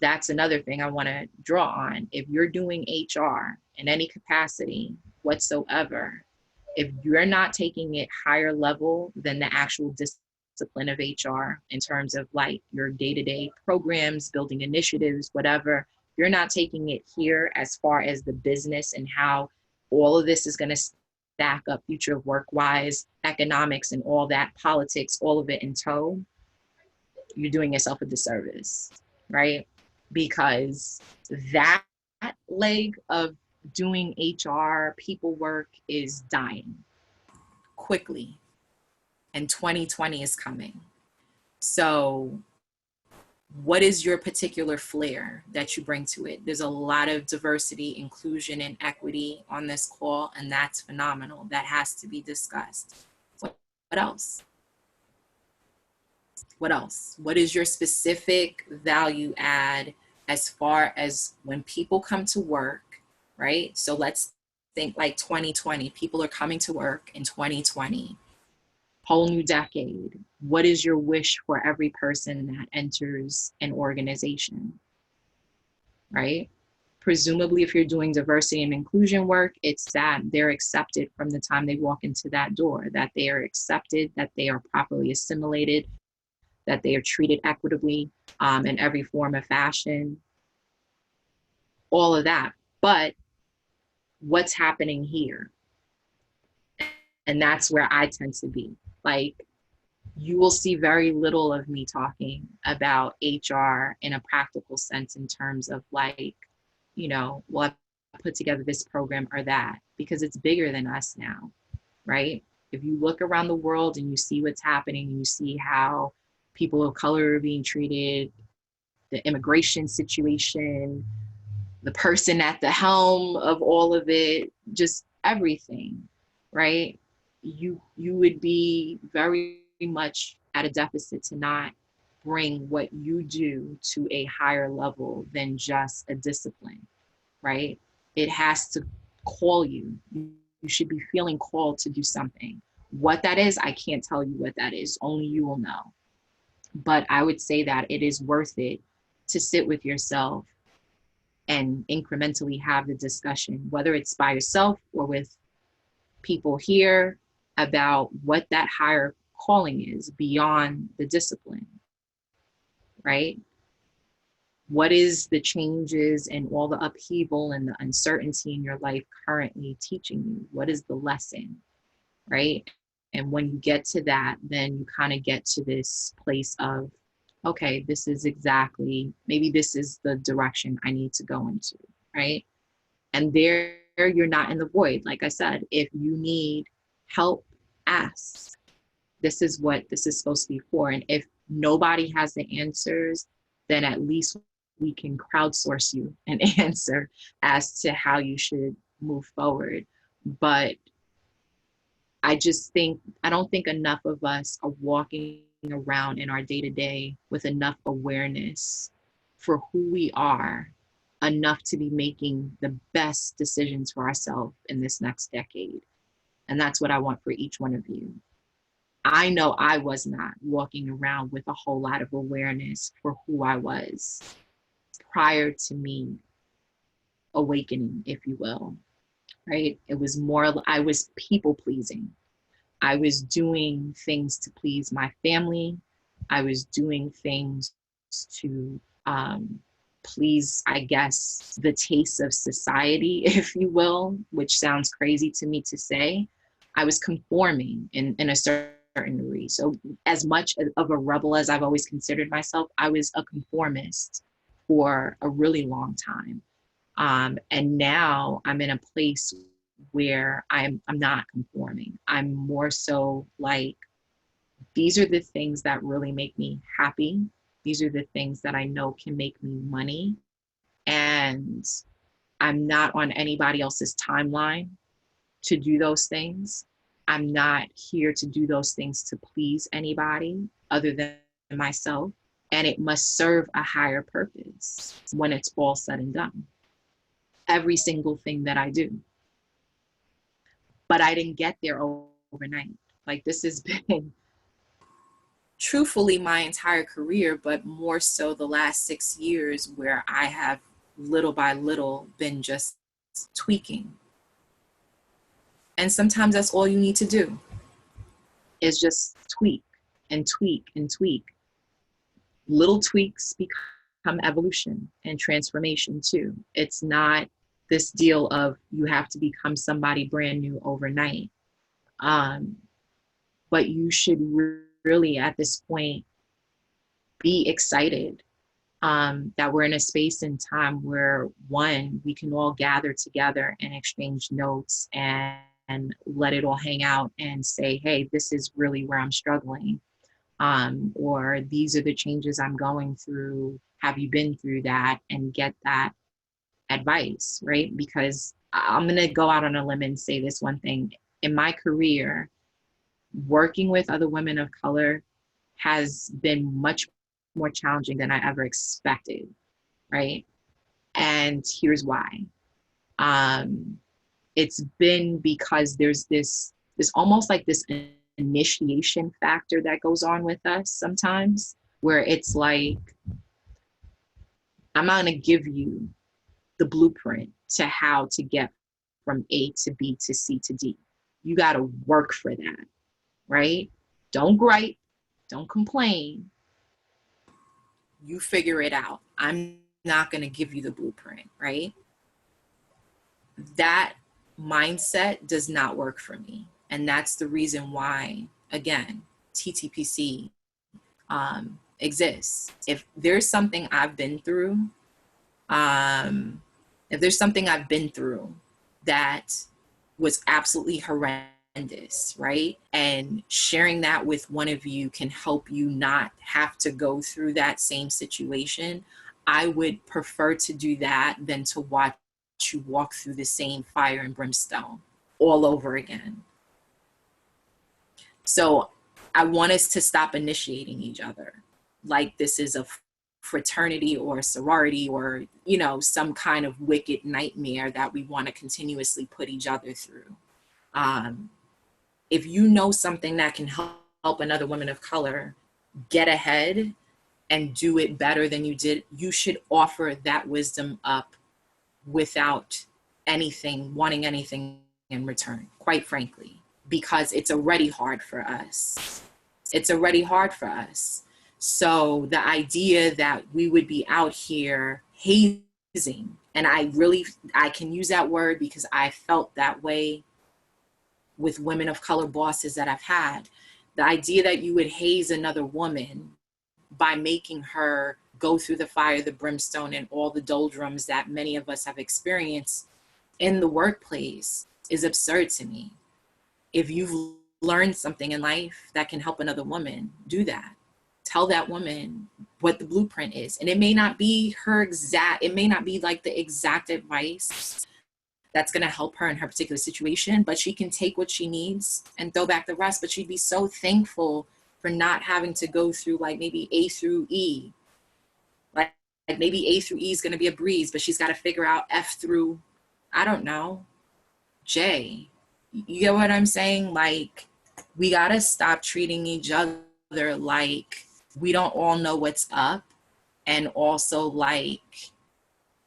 that's another thing I want to draw on. If you're doing HR in any capacity whatsoever, if you're not taking it higher level than the actual discipline of HR in terms of like your day-to-day programs, building initiatives, whatever, you're not taking it here as far as the business and how all of this is going to stack up future work-wise, economics and all that, politics, all of it in tow, you're doing yourself a disservice, right? Because that leg of doing HR, people work is dying quickly, and 2020 is coming. So what is your particular flair that you bring to it? There's a lot of diversity, inclusion, and equity on this call, and that's phenomenal. That has to be discussed. What else? What else? What is your specific value add as far as when people come to work, right? So let's think like 2020, people are coming to work in 2020, whole new decade. What is your wish for every person that enters an organization, right? Presumably, if you're doing diversity and inclusion work, it's that they're accepted from the time they walk into that door, that they are accepted, that they are properly assimilated, that they are treated equitably in every form of fashion, all of that. But what's happening here? And that's where I tend to be. Like, you will see very little of me talking about HR in a practical sense in terms of like, you know, well, I put together this program or that, because it's bigger than us now, right? If you look around the world and you see what's happening, you see how people of color are being treated, the immigration situation, the person at the helm of all of it, just everything, right? You would be very much at a deficit to not bring what you do to a higher level than just a discipline, right? It has to call you. You should be feeling called to do something. What that is, I can't tell you what that is. Only you will know. But I would say that it is worth it to sit with yourself and incrementally have the discussion, whether it's by yourself or with people here, about what that higher calling is beyond the discipline, right? What is the changes and all the upheaval and the uncertainty in your life currently teaching you? What is the lesson, right? And when you get to that, then you kind of get to this place of, okay, this is exactly, maybe this is the direction I need to go into, right? And there you're not in the void. Like I said, if you need help, ask. This is what this is supposed to be for. And if nobody has the answers, then at least we can crowdsource you an answer as to how you should move forward. But I don't think enough of us are walking around in our day-to-day with enough awareness for who we are, enough to be making the best decisions for ourselves in this next decade. And that's what I want for each one of you. I know I was not walking around with a whole lot of awareness for who I was prior to me awakening, if you will, right? It was more, I was people pleasing. I was doing things to please my family. I was doing things to please, I guess, the taste of society, if you will, which sounds crazy to me to say. I was conforming in a certain degree. So as much of a rebel as I've always considered myself, I was a conformist for a really long time. And now I'm in a place where I'm not conforming. I'm more so like these are the things that really make me happy. These are the things that I know can make me money. And I'm not on anybody else's timeline to do those things. I'm not here to do those things to please anybody other than myself. And it must serve a higher purpose when it's all said and done. Every single thing that I do. But I didn't get there overnight. Like, this has been truthfully my entire career, but more so the last 6 years, where I have little by little been just tweaking. And sometimes that's all you need to do, is just tweak and tweak and tweak. Little tweaks become evolution and transformation too. It's not this deal of you have to become somebody brand new overnight. But you should really at this point be excited that we're in a space and time where, one, we can all gather together and exchange notes and let it all hang out and say, hey, this is really where I'm struggling. Or these are the changes I'm going through. Have you been through that? And get that advice, right? Because I'm going to go out on a limb and say this one thing. In my career, working with other women of color has been much more challenging than I ever expected, right? And here's why. It's been because there's this almost like this initiation factor that goes on with us sometimes, where it's like, I'm not going to give you the blueprint to how to get from A to B to C to D. You got to work for that, right? Don't gripe, don't complain. You figure it out. I'm not going to give you the blueprint, right? That mindset does not work for me. And that's the reason why, again, TTPC exists. If there's something I've been through, that was absolutely horrendous, right? And sharing that with one of you can help you not have to go through that same situation. I would prefer to do that than to watch you walk through the same fire and brimstone all over again. So I want us to stop initiating each other like this is a fraternity or a sorority or, you know, some kind of wicked nightmare that we want to continuously put each other through. If you know something that can help another woman of color get ahead and do it better than you did, you should offer that wisdom up without wanting anything in return, quite frankly, because it's already hard for us. So the idea that we would be out here hazing, and I can use that word because I felt that way with women of color bosses that I've had. The idea that you would haze another woman by making her go through the fire, the brimstone, and all the doldrums that many of us have experienced in the workplace is absurd to me. If you've learned something in life that can help another woman, do that. Tell that woman what the blueprint is. And it may not be like the exact advice that's going to help her in her particular situation, but she can take what she needs and throw back the rest. But she'd be so thankful for not having to go through like maybe A through E. Like maybe A through E is going to be a breeze, but she's got to figure out F through, I don't know, J. You get what I'm saying? Like, we got to stop treating each other like we don't all know what's up. And also like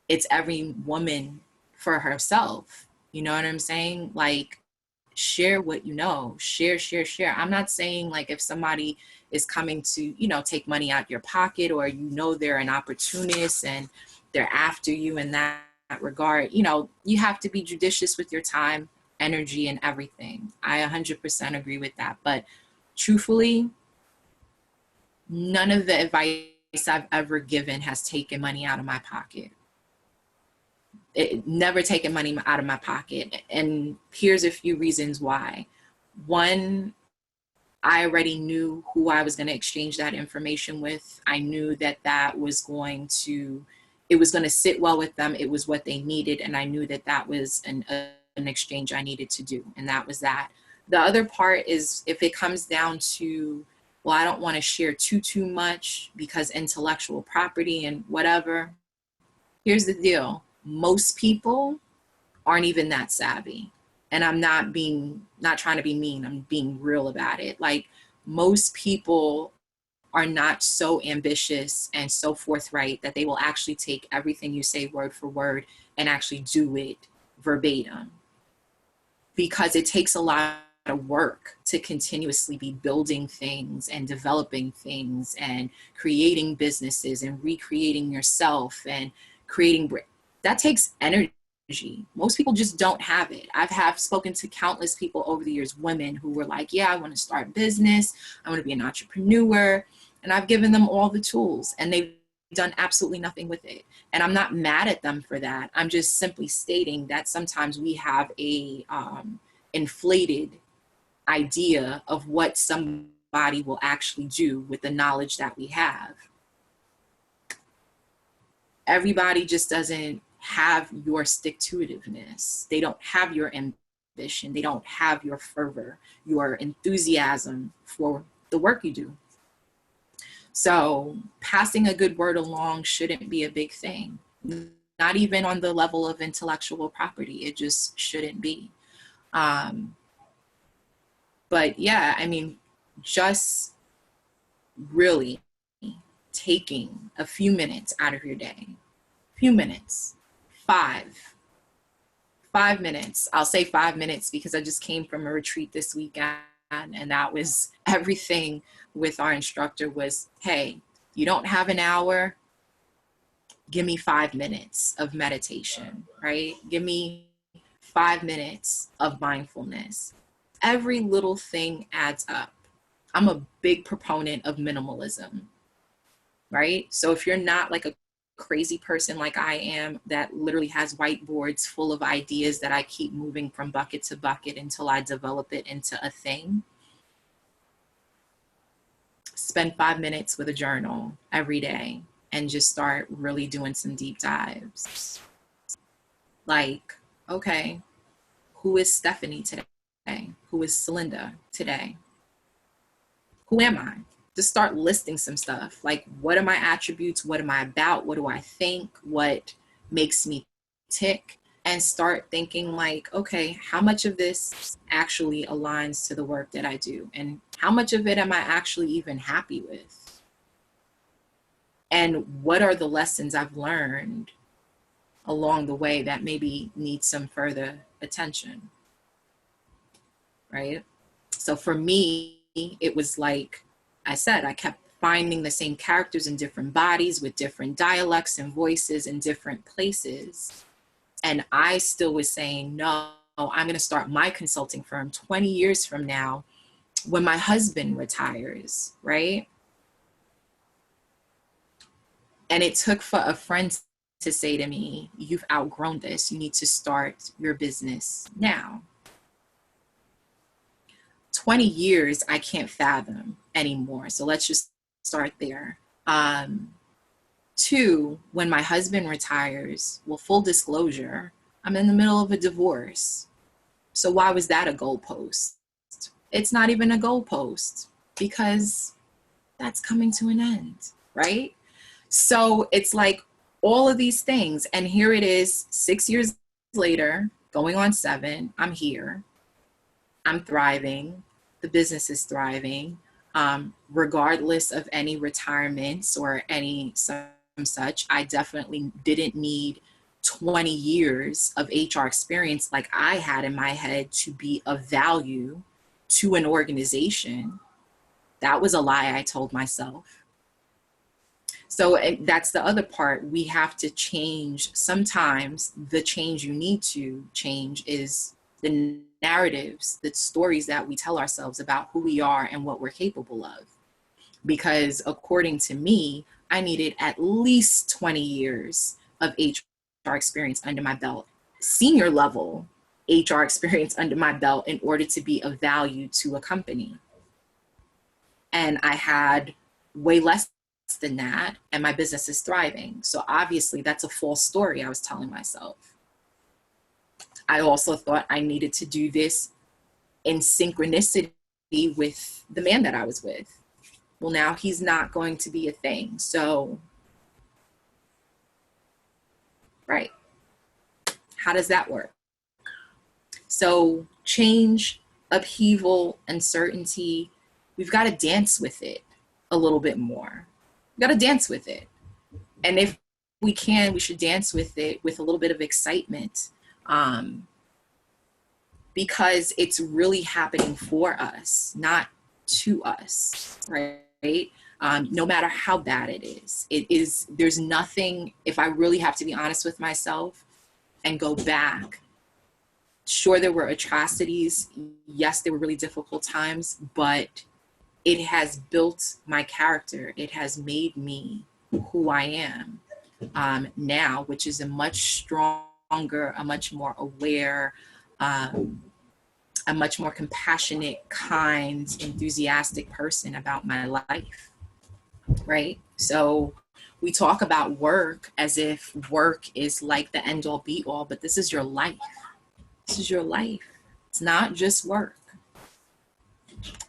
it's every woman for herself. You know what I'm saying? Like, share what you know, share. I'm not saying like if somebody is coming to, you know, take money out your pocket, or you know they're an opportunist and they're after you in that regard, you know, you have to be judicious with your time, energy, and everything. I 100% agree with that. But truthfully, none of the advice I've ever given has taken money out of my pocket. It never taken money out of my pocket. And here's a few reasons why. One, I already knew who I was going to exchange that information with. I knew that that was going to, it was going to sit well with them. It was what they needed. And I knew that that was an exchange I needed to do. And that was that. The other part is if it comes down to, well, I don't want to share too much because intellectual property and whatever. Here's the deal. Most people aren't even that savvy. And I'm not trying to be mean. I'm being real about it. Like, most people are not so ambitious and so forthright that they will actually take everything you say word for word and actually do it verbatim, because it takes a lot of work to continuously be building things and developing things and creating businesses and recreating yourself and creating, that takes energy. Most people just don't have it. I've spoken to countless people over the years, women who were like, yeah, I want to start business. I want to be an entrepreneur. And I've given them all the tools and they've done absolutely nothing with it. And I'm not mad at them for that. I'm just simply stating that sometimes we have a inflated idea of what somebody will actually do with the knowledge that we have. Everybody just doesn't have your stick-to-itiveness. They don't have your ambition. They don't have your fervor, your enthusiasm for the work you do. So passing a good word along shouldn't be a big thing. Not even on the level of intellectual property. It just shouldn't be. But yeah, I mean, just really taking a few minutes out of your day, few minutes, 5 minutes. I'll say 5 minutes because I just came from a retreat this weekend, and that was everything with our instructor was, hey, you don't have an hour, give me 5 minutes of meditation, right? Give me 5 minutes of mindfulness. Every little thing adds up. I'm a big proponent of minimalism, right? So if you're not like a crazy person like I am that literally has whiteboards full of ideas that I keep moving from bucket to bucket until I develop it into a thing, spend 5 minutes with a journal every day and just start really doing some deep dives. Like, okay, who is Stephanie today? Who is Celinda today? Who am I? Just start listing some stuff. Like, what are my attributes? What am I about? What do I think? What makes me tick? And start thinking like, okay, how much of this actually aligns to the work that I do? And how much of it am I actually even happy with? And what are the lessons I've learned along the way that maybe need some further attention? Right? So for me, it was like I said, I kept finding the same characters in different bodies with different dialects and voices in different places. And I still was saying, no, I'm going to start my consulting firm 20 years from now when my husband retires, right? And it took for a friend to say to me, you've outgrown this. You need to start your business now. 20 years, I can't fathom anymore. So let's just start there. 2, when my husband retires, well, full disclosure, I'm in the middle of a divorce. So why was that a goalpost? It's not even a goalpost because that's coming to an end, right? So it's like all of these things. And here it is 6 years later, going on 7, I'm here. I'm thriving. The business is thriving, regardless of any retirements or any such. I definitely didn't need 20 years of HR experience like I had in my head to be of value to an organization. That was a lie I told myself. So that's the other part. We have to change. Sometimes the change you need to change is the narratives, the stories that we tell ourselves about who we are and what we're capable of. Because according to me, I needed at least 20 years of HR experience under my belt, senior level HR experience under my belt in order to be of value to a company. And I had way less than that, and my business is thriving. So obviously that's a false story I was telling myself. I also thought I needed to do this in synchronicity with the man that I was with. Well, now he's not going to be a thing. So, right. How does that work? So change, upheaval, uncertainty, we've got to dance with it a little bit more. We've got to dance with it. And if we can, we should dance with it with a little bit of excitement, because it's really happening for us, not to us, right? No matter how bad it is, there's nothing, if I really have to be honest with myself and go back, sure, there were atrocities. Yes, there were really difficult times, but it has built my character. It has made me who I am now, which is a much stronger, a much more aware, a much more compassionate, kind, enthusiastic person about my life, right? So we talk about work as if work is like the end all be all, but this is your life. This is your life. It's not just work.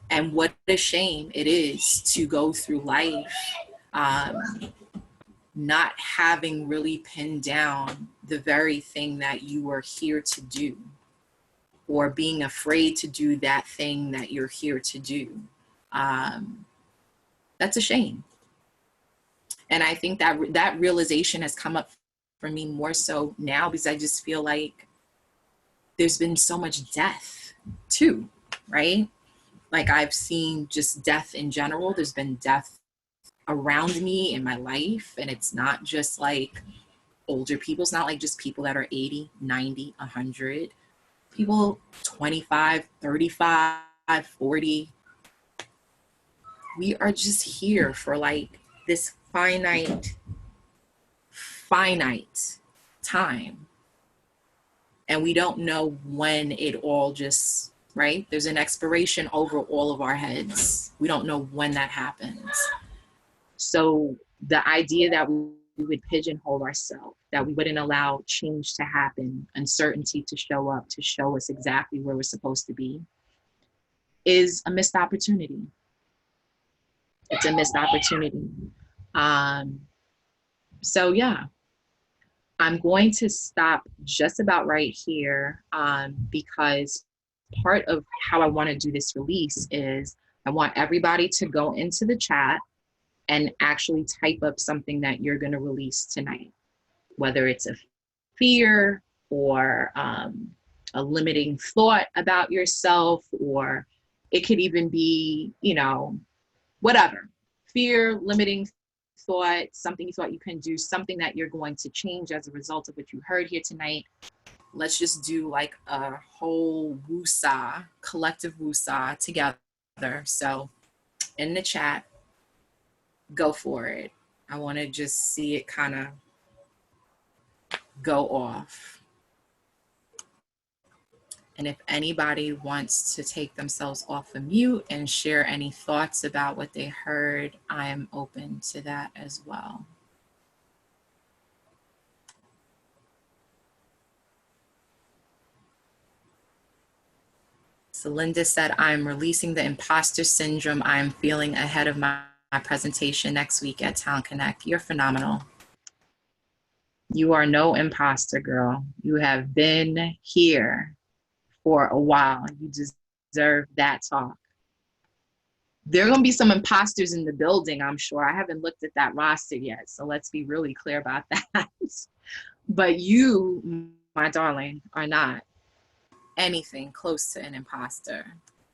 And what a shame it is to go through life not having really pinned down the very thing that you are here to do, or being afraid to do that thing that you're here to do. That's a shame. And I think that realization has come up for me more so now, because I just feel like there's been so much death too, right? Like I've seen just death in general. There's been death around me in my life. And it's not just like older people. It's not like just people that are 80, 90, 100. People 25, 35, 40. We are just here for like this finite time. And we don't know when it all just, right? There's an expiration over all of our heads. We don't know when that happens. So the idea that we would pigeonhole ourselves, that we wouldn't allow change to happen, uncertainty to show up, to show us exactly where we're supposed to be, is a missed opportunity. It's a missed opportunity. So yeah, I'm going to stop just about right here, because part of how I want to do this release is I want everybody to go into the chat and actually type up something that you're going to release tonight, whether it's a fear or a limiting thought about yourself, or it could even be, whatever. Fear, limiting thought, something you thought you couldn't do, something that you're going to change as a result of what you heard here tonight. Let's just do like a whole woosah, collective woosah together. So in the chat, go for it. I want to just see it kind of go off. And if anybody wants to take themselves off of mute and share any thoughts about what they heard, I am open to that as well. So Linda said, I'm releasing the imposter syndrome I'm feeling ahead of my presentation next week at Town Connect. You're phenomenal. You are no imposter, girl. You have been here for a while. You deserve that talk. There are going to be some imposters in the building, I'm sure. I haven't looked at that roster yet, so let's be really clear about that. But you, my darling, are not anything close to an imposter.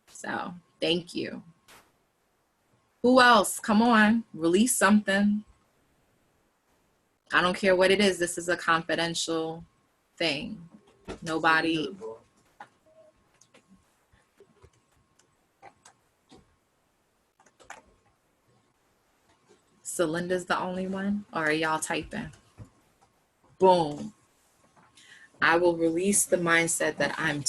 So thank you. Who else? Come on, release something. I don't care what it is. This is a confidential thing. Nobody. So Linda's the only one, or are y'all typing? Boom. I will release the mindset that I'm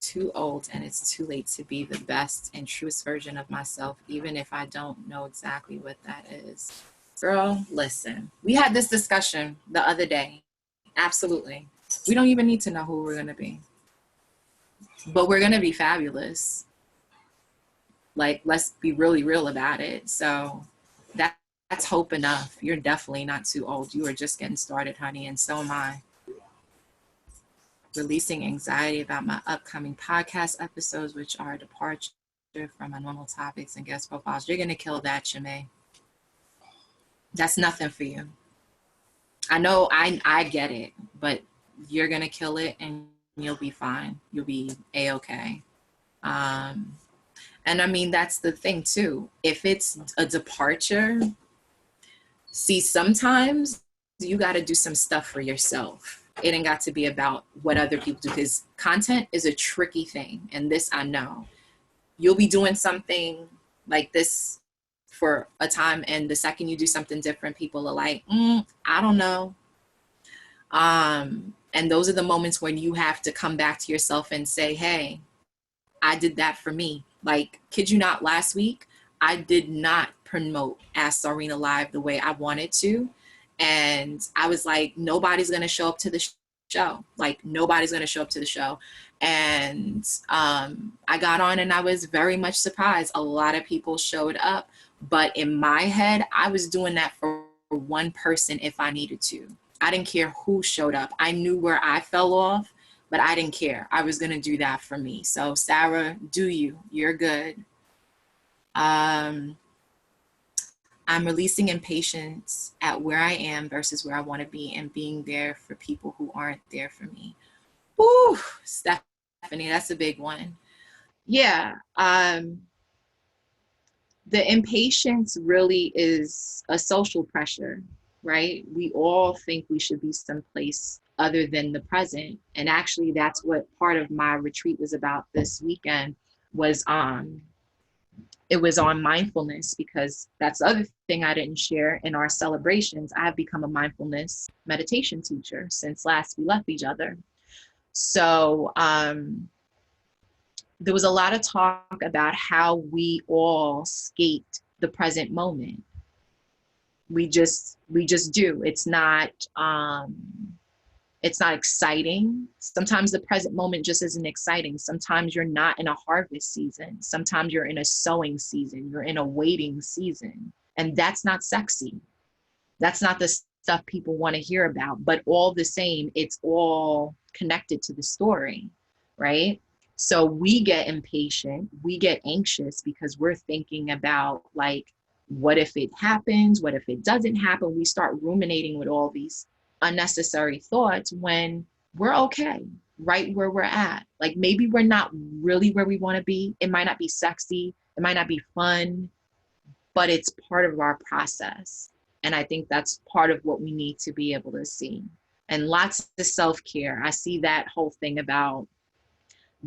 too old and it's too late to be the best and truest version of myself, even if I don't know exactly what that is. Girl, listen, we had this discussion the other day. Absolutely. We don't even need to know who we're going to be, but we're going to be fabulous. Like, let's be really real about it. So that's hope enough. You're definitely not too old. You are just getting started, honey, and so am I. Releasing anxiety about my upcoming podcast episodes, which are a departure from my normal topics and guest profiles. You're going to kill that, Shimei. That's nothing for you. I know I get it, but you're going to kill it and you'll be fine. You'll be A-okay. And I mean, that's the thing too. If it's a departure, see, sometimes you got to do some stuff for yourself. It ain't got to be about what other people do, because content is a tricky thing. And this I know. You'll be doing something like this for a time, and the second you do something different, people are like, I don't know. And those are the moments when you have to come back to yourself and say, hey, I did that for me. Like, kid you not, last week, I did not promote Ask Sarina Live the way I wanted to. And I was like, nobody's going to show up to the show. Like, nobody's going to show up to the show. And I got on and I was very much surprised. A lot of people showed up. But in my head, I was doing that for one person if I needed to. I didn't care who showed up. I knew where I fell off, but I didn't care. I was going to do that for me. So Sarah, do you. You're good. I'm releasing impatience at where I am versus where I want to be, and being there for people who aren't there for me. Woo, Stephanie, that's a big one. Yeah. The impatience really is a social pressure, right? We all think we should be someplace other than the present. And actually, that's what part of my retreat was about this weekend, was it was on mindfulness, because that's the other thing I didn't share in our celebrations. I have become a mindfulness meditation teacher since last we left each other. So there was a lot of talk about how we all skate the present moment. We just do. It's not exciting. Sometimes the present moment just isn't exciting. Sometimes you're not in a harvest season. Sometimes you're in a sowing season. You're in a waiting season. And that's not sexy. That's not the stuff people want to hear about. But all the same, it's all connected to the story, right? So we get impatient. We get anxious because we're thinking about, like, what if it happens? What if it doesn't happen? We start ruminating with all these unnecessary thoughts when we're okay right where we're at. Like, maybe we're not really where we want to be. It might not be sexy. It might not be fun, but it's part of our process. And I think that's part of what we need to be able to see. And lots of self-care. I see that whole thing about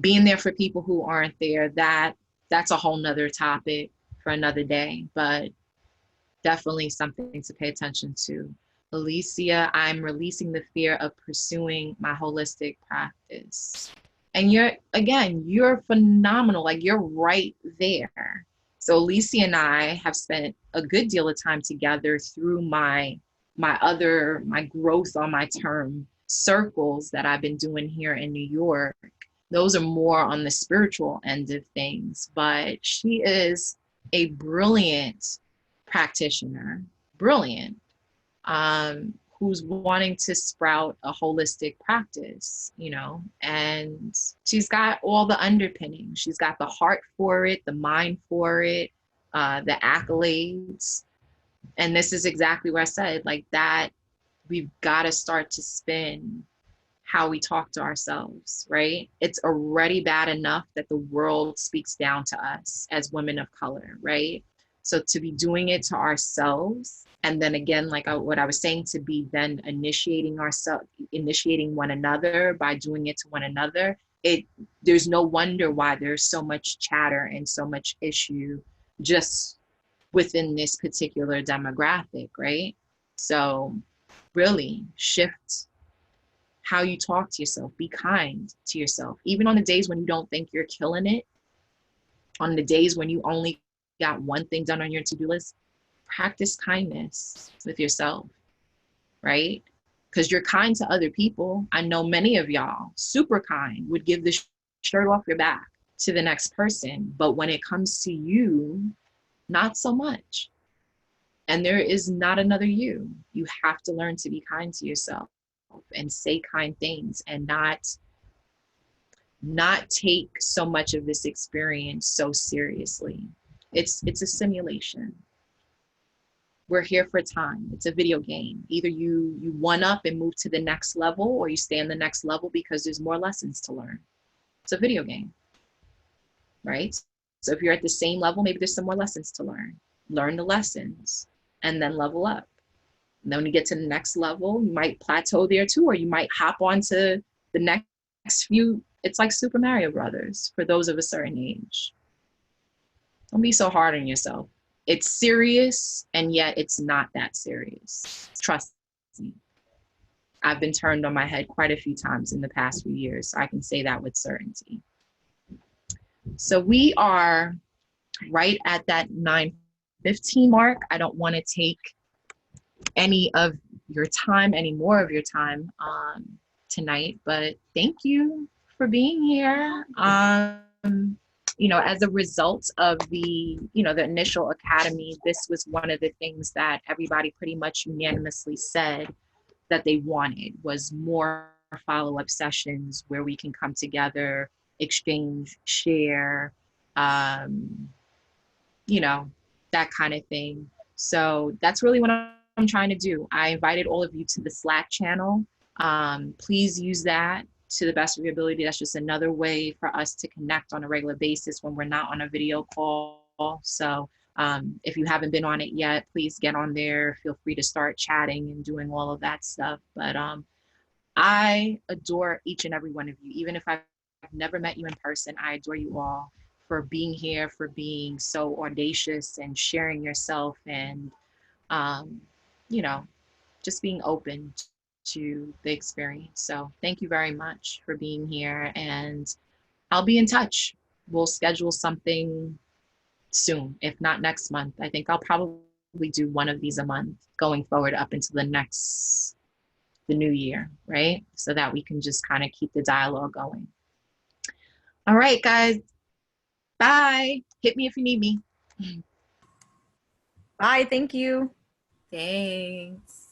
being there for people who aren't there. That's a whole nother topic for another day, but definitely something to pay attention to. Alicia, I'm releasing the fear of pursuing my holistic practice. And you're phenomenal. Like, you're right there. So Alicia and I have spent a good deal of time together through my growth on my term circles that I've been doing here in New York. Those are more on the spiritual end of things, but she is a brilliant practitioner, brilliant, who's wanting to sprout a holistic practice, and she's got all the underpinnings. She's got the heart for it, the mind for it, the accolades. And this is exactly what I said, like, that we've got to start to spin how we talk to ourselves, right? It's already bad enough that the world speaks down to us as women of color, right? So to be doing it to ourselves, and then again, like what I was saying, to be then initiating one another by doing it to one another, there's no wonder why there's so much chatter and so much issue just within this particular demographic, right? So really shift how you talk to yourself. Be kind to yourself. Even on the days when you don't think you're killing it, on the days when you only got one thing done on your to-do list, practice kindness with yourself, right? Because you're kind to other people. I know many of y'all, super kind, would give the shirt off your back to the next person. But when it comes to you, not so much. And there is not another you. You have to learn to be kind to yourself and say kind things and not take so much of this experience so seriously. It's a simulation. We're here for time. It's a video game. Either you one up and move to the next level, or you stay on the next level because there's more lessons to learn. It's a video game, right? So if you're at the same level, maybe there's some more lessons to learn. Learn the lessons and then level up. And then when you get to the next level, you might plateau there too, or you might hop onto the next few. It's like Super Mario Brothers for those of a certain age. Don't be so hard on yourself. It's serious, and yet it's not that serious. Trust me. I've been turned on my head quite a few times in the past few years, so I can say that with certainty. So we are right at that 9:15 mark. I don't want to take any of your time, any more of your time tonight, but thank you for being here. As a result of the initial academy, this was one of the things that everybody pretty much unanimously said that they wanted, was more follow-up sessions where we can come together, exchange, share, that kind of thing. So that's really what I'm trying to do. I invited all of you to the Slack channel. Please use that to the best of your ability. That's just another way for us to connect on a regular basis when we're not on a video call. So if you haven't been on it yet, please get on there. Feel free to start chatting and doing all of that stuff. But I adore each and every one of you. Even if I've never met you in person, I adore you all for being here, for being so audacious and sharing yourself and, just being open to the experience. So thank you very much for being here, and I'll be in touch. We'll schedule something soon, if not next month. I think I'll probably do one of these a month going forward up until the new year, right? So that we can just kind of keep the dialogue going. All right, guys. Bye. Hit me if you need me. Bye. Thank you. Thanks.